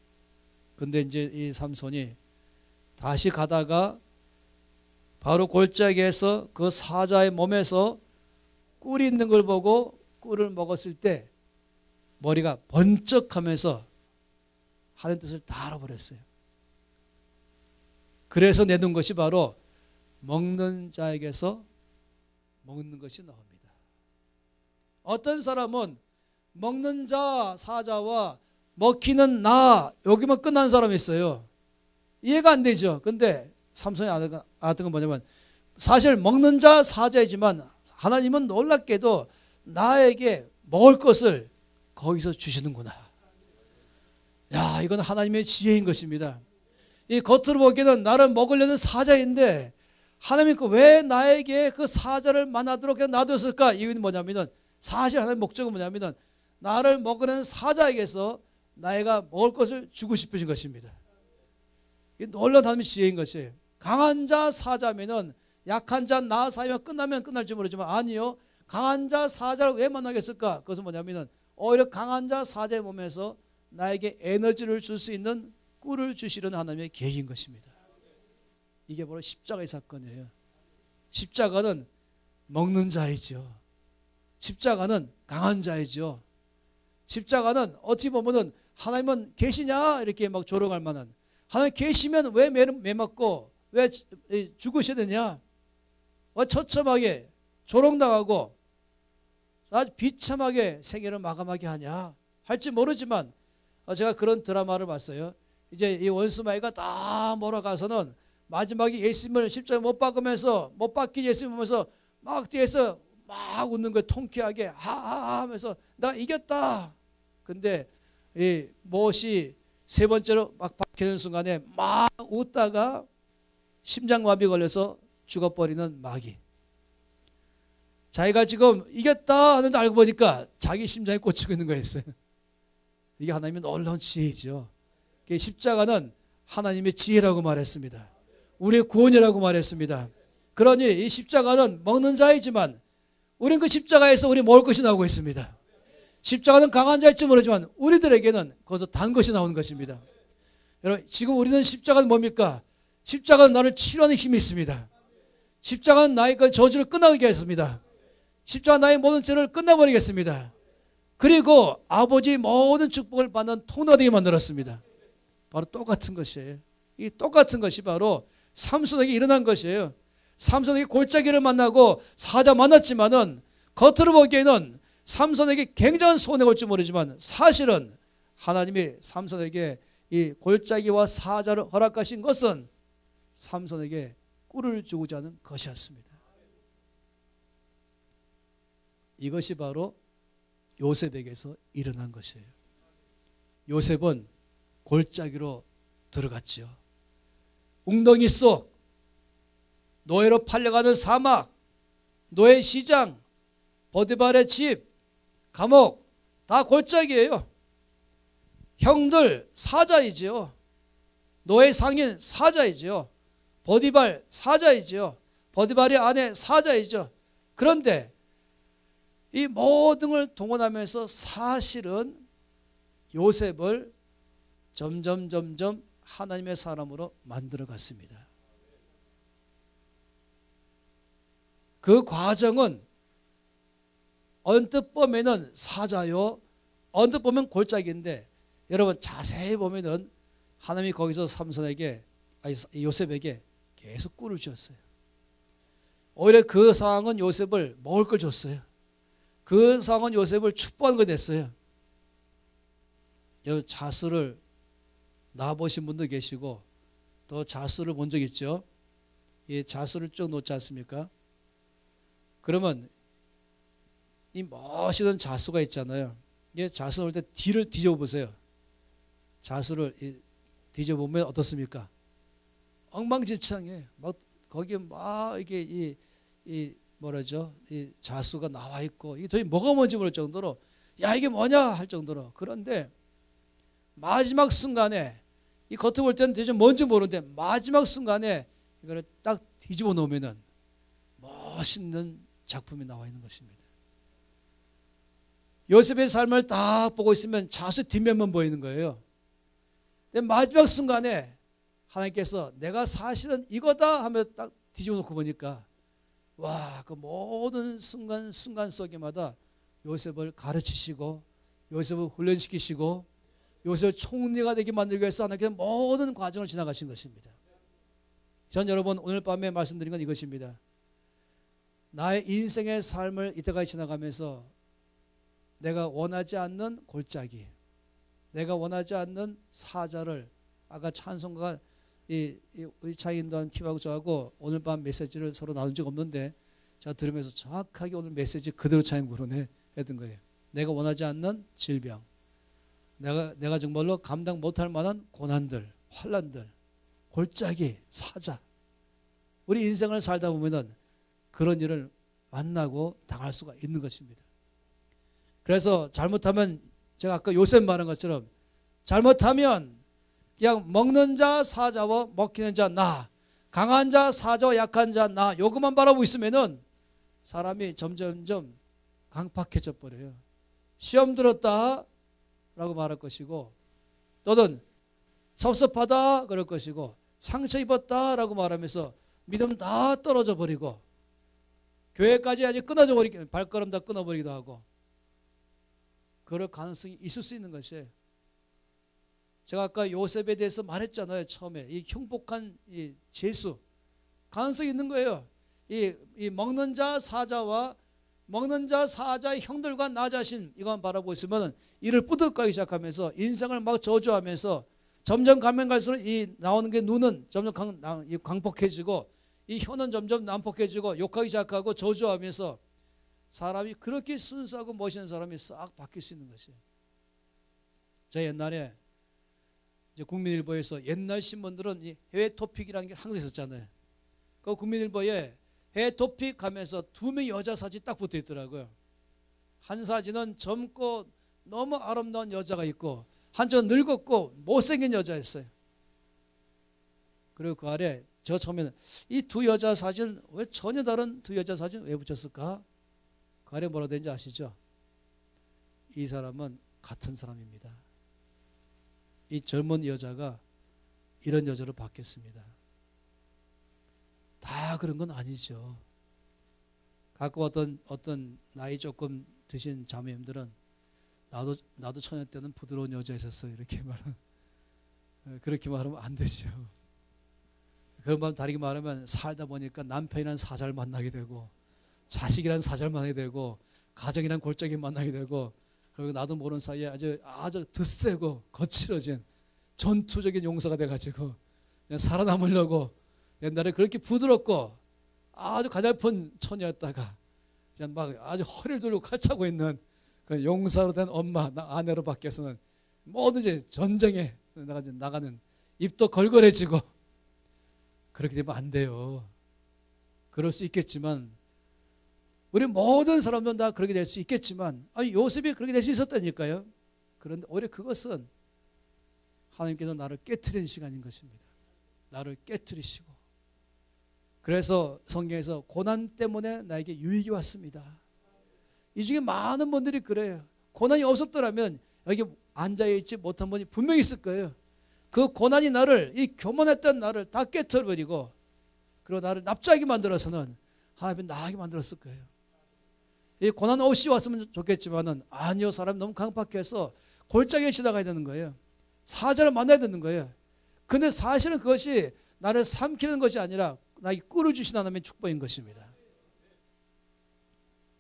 근데 이제 이 삼손이 다시 가다가 바로 골짜기에서 그 사자의 몸에서 꿀이 있는 걸 보고 꿀을 먹었을 때 머리가 번쩍하면서 하나님 뜻을 다 알아버렸어요. 그래서 내놓은 것이 바로 먹는 자에게서 먹는 것이 나옵니다. 어떤 사람은 먹는 자 사자와 먹히는 나 여기만 끝난 사람이 있어요. 이해가 안 되죠. 근데 삼손이 알았던 건 뭐냐면 사실 먹는 자 사자이지만 하나님은 놀랍게도 나에게 먹을 것을 거기서 주시는구나. 야, 이건 하나님의 지혜인 것입니다. 이 겉으로 보기에는 나를 먹으려는 사자인데 하나님이 왜 나에게 그 사자를 만나도록 놔뒀을까? 이유는 뭐냐면은 사실 하나님의 목적은 뭐냐면은 나를 먹으려는 사자에게서 나이가 먹을 것을 주고 싶으신 것입니다. 이 놀라운 하나님의 지혜인 것이에요. 강한 자 사자면은 약한 자 나 사이면 끝나면 끝날지 모르지만 아니요. 강한 자 사자를 왜 만나겠을까? 그것은 뭐냐면은 오히려 강한 자 사자의 몸에서 나에게 에너지를 줄 수 있는 꿀을 주시려는 하나님의 계획인 것입니다. 이게 바로 십자가의 사건이에요. 십자가는 먹는 자이죠. 십자가는 강한 자이죠. 십자가는 어찌 보면은 하나님은 계시냐 이렇게 막 조롱할 만한, 하나님 계시면 왜 매맞고 왜 죽으셔야 되냐, 왜 처참하게 조롱당하고 아주 비참하게 생애를 마감하게 하냐 할지 모르지만 제가 그런 드라마를 봤어요. 이제 이 원수마귀가 다 몰아가서는 마지막에 예수님을 십자가에 못 박힌 예수님 보면서 막 뒤에서 막 웃는 거예요. 통쾌하게 하하하 하면서 나 이겼다. 근데 이 못이 세 번째로 막 박히는 순간에 막 웃다가 심장마비 걸려서 죽어버리는 마귀. 자기가 지금 이겼다 하는데 알고 보니까 자기 심장에 꽂히고 있는 거였어요. 이게 하나님의 놀라운 지혜이죠. 십자가는 하나님의 지혜라고 말했습니다. 우리의 구원이라고 말했습니다. 그러니 이 십자가는 먹는 자이지만 우리는 그 십자가에서 우리 먹을 것이 나오고 있습니다. 십자가는 강한 자일지 모르지만 우리들에게는 거기서 단 것이 나오는 것입니다. 여러분, 지금 우리는 십자가는 뭡니까? 십자가는 나를 치료하는 힘이 있습니다. 십자가는 나의 그 저주를 끝나게 했습니다. 십자가 나의 모든 죄를 끝내버리겠습니다. 그리고 아버지 모든 축복을 받는 통로가 되게 만들었습니다. 바로 똑같은 것이에요. 이 똑같은 것이 바로 삼손에게 일어난 것이에요. 삼손에게 골짜기를 만나고 사자 만났지만은 겉으로 보기에는 삼손에게 굉장한 손해가 올지 모르지만 사실은 하나님이 삼손에게 이 골짜기와 사자를 허락하신 것은 삼손에게 꿀을 주고자 하는 것이었습니다. 이것이 바로 요셉에게서 일어난 것이에요. 요셉은 골짜기로 들어갔죠. 웅덩이 속, 노예로 팔려가는 사막, 노예 시장, 보디발의 집, 감옥 다 골짜기예요. 형들 사자이지요. 노예 상인 사자이지요. 보디발 사자이지요. 보디발의 아내 사자이죠. 그런데 이 모든 걸 동원하면서 사실은 요셉을 점점 하나님의 사람으로 만들어 갔습니다. 그 과정은 언뜻 보면은 사자요, 언뜻 보면 골짜기인데 여러분 자세히 보면은 하나님이 거기서 요셉에게 계속 꿀을 주었어요. 오히려 그 상황은 요셉을 먹을 걸 줬어요. 그 상황은 요셉을 축복한 거 됐어요. 여러분 자수를 놔보신 분도 계시고 또 자수를 본 적 있죠. 이 자수를 쭉 놓지 않습니까? 그러면 이 멋있는 자수가 있잖아요. 이 자수 놓을 때 뒤를 뒤져보세요. 자수를 뒤져보면 어떻습니까? 엉망진창해. 막 거기에 막 이게 이 뭐라죠? 이 자수가 나와 있고 이게 도대체 뭐가 뭔지 모를 정도로 야 이게 뭐냐 할 정도로. 그런데 마지막 순간에 이 겉에 볼 때는 대체 뭔지 모르는데 마지막 순간에 이거를 딱 뒤집어 놓으면은 멋있는 작품이 나와 있는 것입니다. 요셉의 삶을 딱 보고 있으면 자수의 뒷면만 보이는 거예요. 근데 마지막 순간에 하나님께서 내가 사실은 이거다 하며 딱 뒤집어 놓고 보니까 와, 그 모든 순간 속에마다 요셉을 가르치시고 요셉을 훈련시키시고 요셉을 총리가 되게 만들기 위해서 하나님께서 모든 과정을 지나가신 것입니다. 전 여러분 오늘 밤에 말씀드린 건 이것입니다. 나의 인생의 삶을 이때까지 지나가면서 내가 원하지 않는 골짜기, 내가 원하지 않는 사자를 아까 찬송가가 우리 차인도한 팀하고 저하고 오늘 밤 메시지를 서로 나눈 적 없는데 제가 들으면서 정확하게 오늘 메시지 그대로 차인구로네 했던 거예요. 내가 원하지 않는 질병, 내가 정말로 감당 못할 만한 고난들, 환난들, 골짜기, 사자. 우리 인생을 살다 보면은 그런 일을 만나고 당할 수가 있는 것입니다. 그래서 잘못하면 제가 아까 요셉 말한 것처럼 잘못하면 그냥 먹는 자 사자와 먹히는 자 나, 강한 자 사자와 약한 자 나, 요것만 바라보고 있으면은 사람이 점점점 강팍해져 버려요. 시험 들었다 라고 말할 것이고, 또는 섭섭하다 그럴 것이고, 상처 입었다 라고 말하면서 믿음 다 떨어져 버리고, 교회까지 아주 끊어져 버리고, 발걸음 다 끊어버리기도 하고, 그럴 가능성이 있을 수 있는 것이에요. 제가 아까 요셉에 대해서 말했잖아요. 처음에 이 흉폭한 이 재수 가능성이 있는 거예요. 이 먹는 자 사자와 먹는 자 사자의 형들과 나 자신 이것만 바라보고 있으면 이를 뿌듯하기 시작하면서 인생을 막 저주하면서 점점 가면 갈수록 이 나오는 게 눈은 점점 광폭해지고 이 혀는 점점 난폭해지고 욕하기 시작하고 저주하면서 사람이 그렇게 순수하고 멋있는 사람이 싹 바뀔 수 있는 것이에요. 제가 옛날에 이제 국민일보에서 옛날 신문들은 이 해외 토픽이라는 게 항상 있었잖아요. 그 국민일보에 해외 토픽 하면서 두 명의 여자 사진이 딱 붙어 있더라고요. 한 사진은 젊고 너무 아름다운 여자가 있고 한쪽은 늙었고 못생긴 여자였어요. 그리고 그 아래 저 처음에는 이 두 여자 사진 왜 전혀 다른 두 여자 사진 왜 붙였을까? 그 아래 뭐라 되는지 아시죠? 이 사람은 같은 사람입니다. 이 젊은 여자가 이런 여자로 바뀌었습니다. 다 그런 건 아니죠. 가끔 어떤 나이 조금 드신 자매님들은 나도 처녀 때는 부드러운 여자였었어요. 이렇게 그렇게 말하면 안 되죠. 그런 말 다르게 말하면 살다 보니까 남편이란 사자를 만나게 되고 자식이란 사자를 만나게 되고 가정이란 골짜기 만나게 되고 그리고 나도 모르는 사이에 아주 드세고 거칠어진 전투적인 용사가 돼가지고 그냥 살아남으려고 옛날에 그렇게 부드럽고 아주 가냘픈 처녀였다가 그냥 막 아주 허리를 들고 칼 차고 있는 그 용사로 된 엄마, 아내로 바뀌어서는 뭐든지 전쟁에 나가는 입도 걸걸해지고 그렇게 되면 안 돼요. 그럴 수 있겠지만 우리 모든 사람들은 다 그렇게 될 수 있겠지만 요셉이 그렇게 될 수 있었다니까요. 그런데 오히려 그것은 하나님께서 나를 깨트리는 시간인 것입니다. 나를 깨트리시고 그래서 성경에서 고난 때문에 나에게 유익이 왔습니다. 이 중에 많은 분들이 그래요. 고난이 없었더라면 여기 앉아있지 못한 분이 분명히 있을 거예요. 그 고난이 이 교만했던 나를 다 깨트려버리고 그리고 나를 납작하게 만들어서는 하나님이 나하게 만들었을 거예요. 이 고난 없이 왔으면 좋겠지만은 아니요, 사람이 너무 강팍해서 골짜기에 지나가야 되는 거예요. 사자를 만나야 되는 거예요. 근데 사실은 그것이 나를 삼키는 것이 아니라 나에게 끌어주신 하나님의 축복인 것입니다.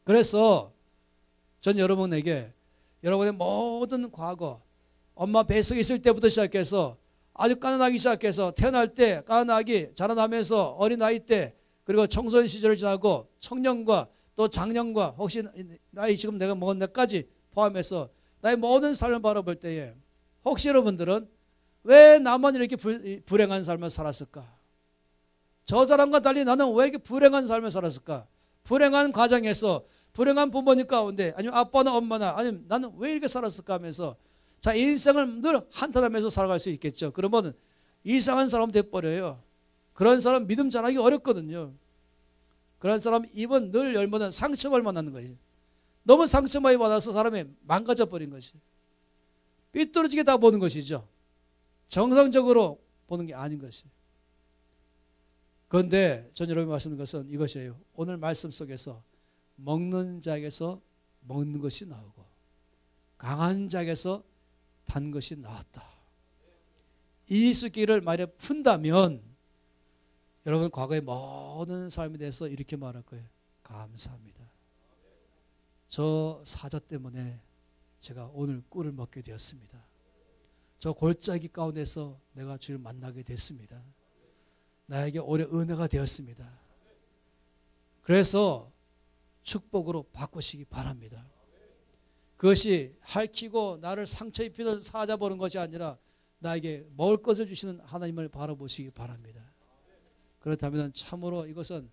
그래서 전 여러분에게 여러분의 모든 과거 엄마 뱃속에 있을 때부터 시작해서 아주 가난하기 시작해서 태어날 때 가난하기 자라나면서 어린아이 때 그리고 청소년 시절을 지나고 청년과 또 장년과 혹시 나이 지금 내가 먹은 데까지 포함해서 나의 모든 삶을 바라볼 때에 혹시 여러분들은 왜 나만 이렇게 불행한 삶을 살았을까? 저 사람과 달리 나는 왜 이렇게 불행한 삶을 살았을까? 불행한 가정에서 불행한 부모님 가운데 아니면 아빠나 엄마나 아니면 나는 왜 이렇게 살았을까 하면서 자, 인생을 늘 한탄하면서 살아갈 수 있겠죠. 그러면 이상한 사람 돼버려요. 그런 사람 믿음 잘하기 어렵거든요. 그런 사람 입은 늘 열면 상처만 만나는 거예요. 너무 상처 많이 받아서 사람이 망가져 버린 것이 삐뚤어지게 다 보는 것이죠. 정상적으로 보는 게 아닌 것이. 그런데 전 여러분이 말씀드린 것은 이것이에요. 오늘 말씀 속에서 먹는 자에게서 먹는 것이 나오고 강한 자에게서 단 것이 나왔다. 이 수기를 만약에 푼다면 여러분 과거의 모든 삶에 대해서 이렇게 말할 거예요. 감사합니다. 저 사자 때문에 제가 오늘 꿀을 먹게 되었습니다. 저 골짜기 가운데서 내가 주를 만나게 됐습니다. 나에게 오래 은혜가 되었습니다. 그래서 축복으로 바꾸시기 바랍니다. 그것이 핥히고 나를 상처 입히는 사자 보는 것이 아니라 나에게 먹을 것을 주시는 하나님을 바라보시기 바랍니다. 그렇다면 참으로 이것은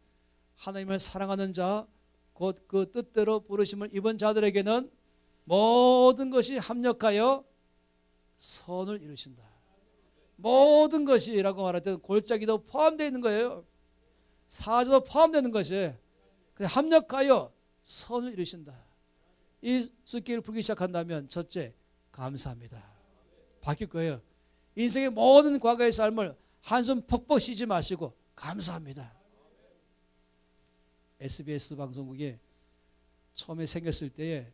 하나님을 사랑하는 자, 곧 그 뜻대로 부르심을 입은 자들에게는 모든 것이 합력하여 선을 이루신다. 모든 것이라고 말할 때는 골짜기도 포함되어 있는 거예요. 사자도 포함되는 것이 합력하여 선을 이루신다. 이 숫기를 풀기 시작한다면 첫째, 감사합니다. 바뀔 거예요. 인생의 모든 과거의 삶을 한숨 퍽퍽 쉬지 마시고 감사합니다. SBS 방송국이 처음에 생겼을 때에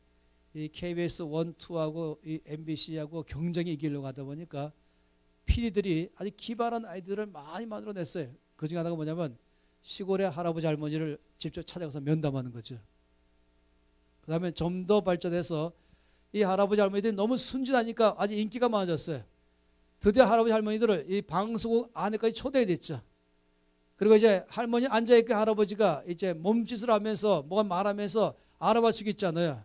이 KBS 1, 2하고 이 MBC하고 경쟁이 이기려고 하다 보니까 PD들이 아주 기발한 아이디어를 많이 만들어냈어요. 그 중에 하나가 뭐냐면 시골의 할아버지 할머니를 직접 찾아가서 면담하는 거죠. 그 다음에 좀 더 발전해서 이 할아버지 할머니들이 너무 순진하니까 아주 인기가 많아졌어요. 드디어 할아버지 할머니들을 이 방송국 안에까지 초대됐죠. 그리고 이제 할머니 앉아있고 할아버지가 이제 몸짓을 하면서 뭐가 말하면서 알아맞추기 있잖아요.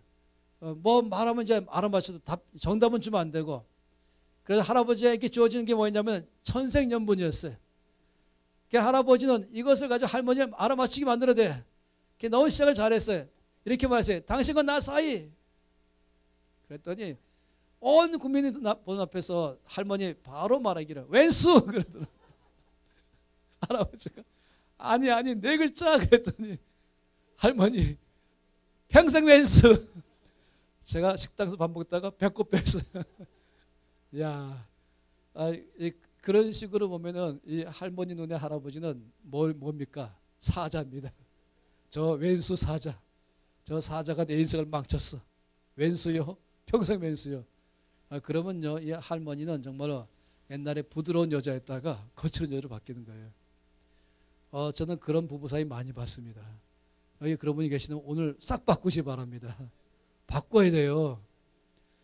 뭐 말하면 이제 알아맞혀도 정답은 주면 안 되고. 그래서 할아버지에게 주어지는 게 뭐였냐면 천생연분이었어요. 그러니까 할아버지는 이것을 가지고 할머니를 알아맞추게 만들어야 돼. 너무 시작을 잘했어요. 이렇게 말했어요. 당신과 나 사이. 그랬더니 온 국민이 보는 앞에서 할머니 바로 말하기를 왼수 그러더라고요. 할아버지가 아니 네 글자 그랬더니 할머니 평생 왼수. 제가 식당에서 밥 먹다가 배꼽 뺐어요. 야, 그런 식으로 보면은 이 할머니 눈에 할아버지는 뭡니까? 사자입니다. 저 왼수 사자. 저 사자가 내 인생을 망쳤어. 왼수요? 평생 왼수요. 그러면요, 이 할머니는 정말로 옛날에 부드러운 여자였다가 거칠은 여자로 바뀌는 거예요. 저는 그런 부부 사이 많이 봤습니다. 여기 그런 분이 계시면 오늘 싹 바꾸시 바랍니다. 바꿔야 돼요.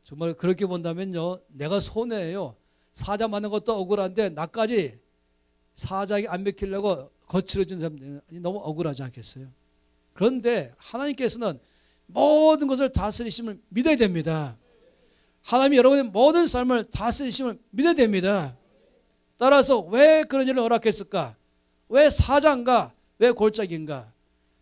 정말 그렇게 본다면요, 내가 손해예요. 사자 맞는 것도 억울한데 나까지 사자에게 안 먹히려고 거칠어진 사람 너무 억울하지 않겠어요? 그런데 하나님께서는 모든 것을 다스리심을 믿어야 됩니다. 하나님이 여러분의 모든 삶을 다스리심을 믿어야 됩니다. 따라서 왜 그런 일을 허락했을까? 왜 사자인가? 왜 골짜기인가?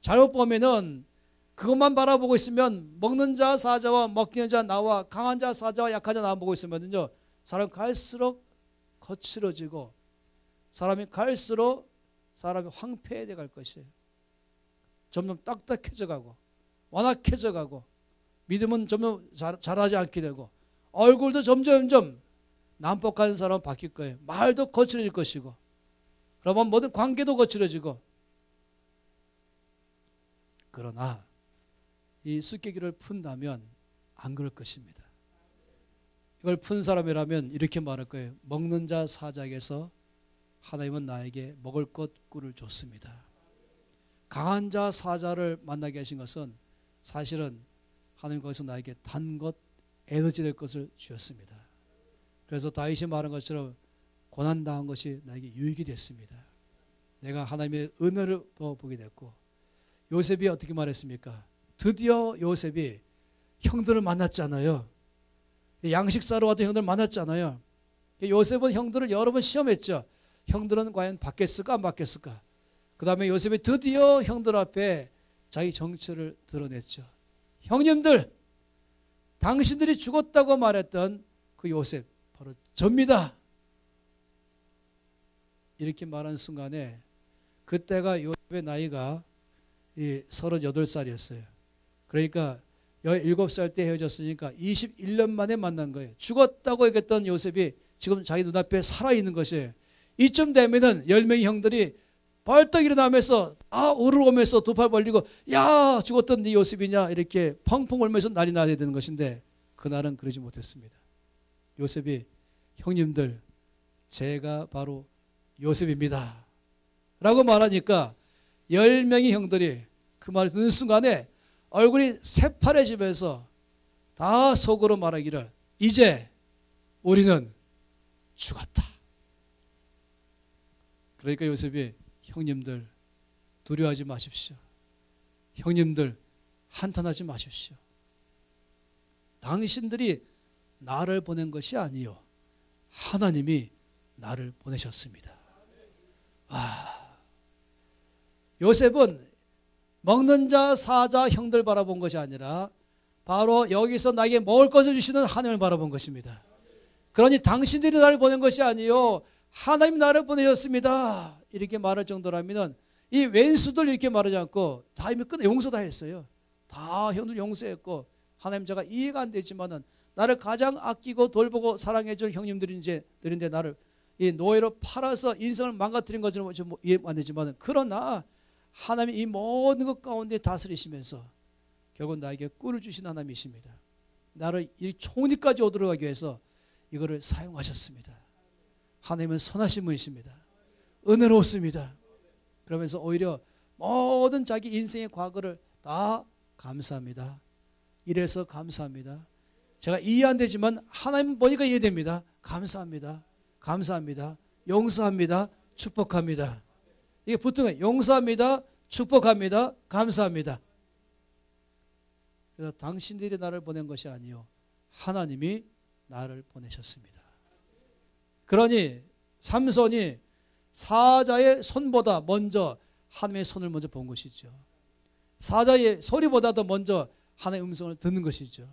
잘못 보면은 그것만 바라보고 있으면 먹는 자 사자와 먹히는 자 나와 강한 자 사자와 약한 자 나와 보고 있으면요, 사람이 갈수록 거칠어지고 사람이 갈수록 사람이 황폐해져 갈 것이에요. 점점 딱딱해져 가고 완악해져 가고 믿음은 점점 잘하지 않게 되고 얼굴도 점점 난폭한 사람은 바뀔 거예요. 말도 거칠어질 것이고 그러면 모든 관계도 거칠어지고. 그러나 이 숫기기를 푼다면 안 그럴 것입니다. 이걸 푼 사람이라면 이렇게 말할 거예요. 먹는 자 사자에게서 하나님은 나에게 먹을 것 꿀을 줬습니다. 강한 자 사자를 만나게 하신 것은 사실은 하나님 거기서 나에게 단 것, 에너지 될 것을 주셨습니다. 그래서 다윗이 말한 것처럼 고난당한 것이 나에게 유익이 됐습니다. 내가 하나님의 은혜를 보게 됐고, 요셉이 어떻게 말했습니까? 드디어 요셉이 형들을 만났잖아요. 양식 사러 왔던 형들을 만났잖아요. 요셉은 형들을 여러 번 시험했죠. 형들은 과연 받겠을까 안 받겠을까? 그 다음에 요셉이 드디어 형들 앞에 자기 정체를 드러냈죠. 형님들, 당신들이 죽었다고 말했던 그 요셉 바로 접니다. 이렇게 말한 순간에 그때가 요셉의 나이가 38살이었어요. 그러니까 17살 때 헤어졌으니까 21년 만에 만난 거예요. 죽었다고 얘기했던 요셉이 지금 자기 눈앞에 살아있는 것이에요. 이쯤 되면은 10명의 형들이 벌떡 일어나면서 우르르오면서 두 팔 벌리고 야 죽었던 네 요셉이냐 이렇게 펑펑 울면서 난리 나야 되는 것인데 그날은 그러지 못했습니다. 요셉이 형님들 제가 바로 요셉입니다 라고 말하니까 10명의 형들이 그 말을 듣는 순간에 얼굴이 새파래지면서 다 속으로 말하기를 이제 우리는 죽었다. 그러니까 요셉이 형님들 두려워하지 마십시오. 형님들 한탄하지 마십시오. 당신들이 나를 보낸 것이 아니요 하나님이 나를 보내셨습니다. 요셉은 먹는 자, 사자, 형들 바라본 것이 아니라 바로 여기서 나에게 먹을 것을 주시는 하나님을 바라본 것입니다. 그러니 당신들이 나를 보낸 것이 아니요 하나님 나를 보내셨습니다. 이렇게 말할 정도라면 이 왼수들 이렇게 말하지 않고 다 이미 끝내 용서 다 했어요. 다 형들 용서했고 하나님 제가 이해가 안 되지만은 나를 가장 아끼고 돌보고 사랑해 줄 형님들인데 나를 이 노예로 팔아서 인생을 망가뜨린 것처럼 좀 이해 안 되지만 그러나 하나님이 이 모든 것 가운데 다스리시면서 결국 나에게 꿀을 주신 하나님이십니다. 나를 이 총리까지 오도록 하기 위해서 이거를 사용하셨습니다. 하나님은 선하신 분이십니다. 은혜롭습니다. 그러면서 오히려 모든 자기 인생의 과거를 다 감사합니다. 이래서 감사합니다. 제가 이해 안 되지만 하나님 보니까 이해됩니다. 감사합니다. 감사합니다. 용서합니다. 축복합니다. 이게 보통은 용서합니다. 축복합니다. 감사합니다. 그래서 당신들이 나를 보낸 것이 아니요 하나님이 나를 보내셨습니다. 그러니 삼손이 사자의 손보다 먼저 하나님의 손을 먼저 본 것이죠. 사자의 소리보다도 먼저 하나님의 음성을 듣는 것이죠.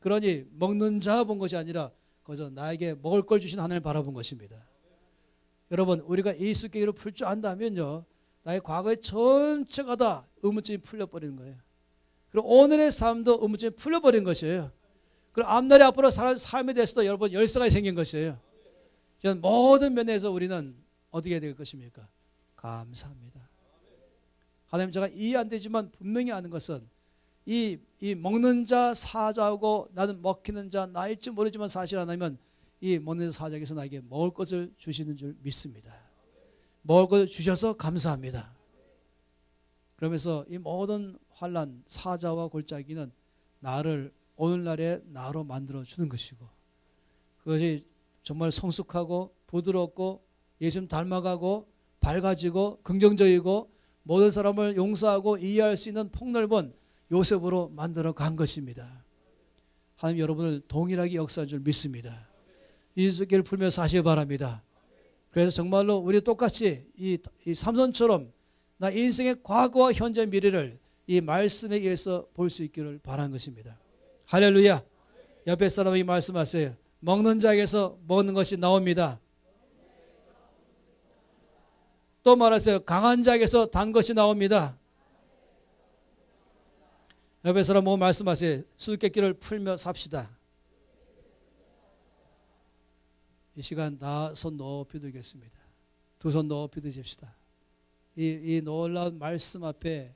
그러니 먹는 자 본 것이 아니라 거기서 나에게 먹을 걸 주신 하나님을 바라본 것입니다. 여러분 우리가 예수께로 풀 줄 안다면요 나의 과거의 전체가 다 의문점이 풀려버리는 거예요. 그리고 오늘의 삶도 의문점이 풀려버린 것이에요. 그리고 앞날에 앞으로 살아갈 삶에 대해서도 여러분 열쇠가 생긴 것이에요. 모든 면에서 우리는 어떻게 될 것입니까? 감사합니다. 하나님 제가 이해 안 되지만 분명히 아는 것은 이 먹는 자 사자하고 나는 먹히는 자 나일지 모르지만 사실 하나님은 이 먹는 자 사자에게서 나에게 먹을 것을 주시는 줄 믿습니다. 먹을 것을 주셔서 감사합니다. 그러면서 이 모든 환난 사자와 골짜기는 나를 오늘날의 나로 만들어 주는 것이고 그것이 정말 성숙하고 부드럽고 예수님 닮아가고 밝아지고 긍정적이고 모든 사람을 용서하고 이해할 수 있는 폭넓은 요셉으로 만들어 간 것입니다. 하나님 여러분을 동일하게 역사한 줄 믿습니다. 이 수기를 풀며 사시기 바랍니다. 그래서 정말로 우리 똑같이 이 삼손처럼 나 인생의 과거와 현재 미래를 이 말씀에 의해서 볼 수 있기를 바라는 것입니다. 할렐루야. 옆에 사람에게 말씀하세요. 먹는 자에게서 먹는 것이 나옵니다. 또 말하세요. 강한 자에게서 단 것이 나옵니다. 옆에 사람 보고 말씀하세요. 수수께끼를 풀며 삽시다. 이 시간 다 손 높이 들겠습니다. 두 손 높이 드십시다. 이 놀라운 말씀 앞에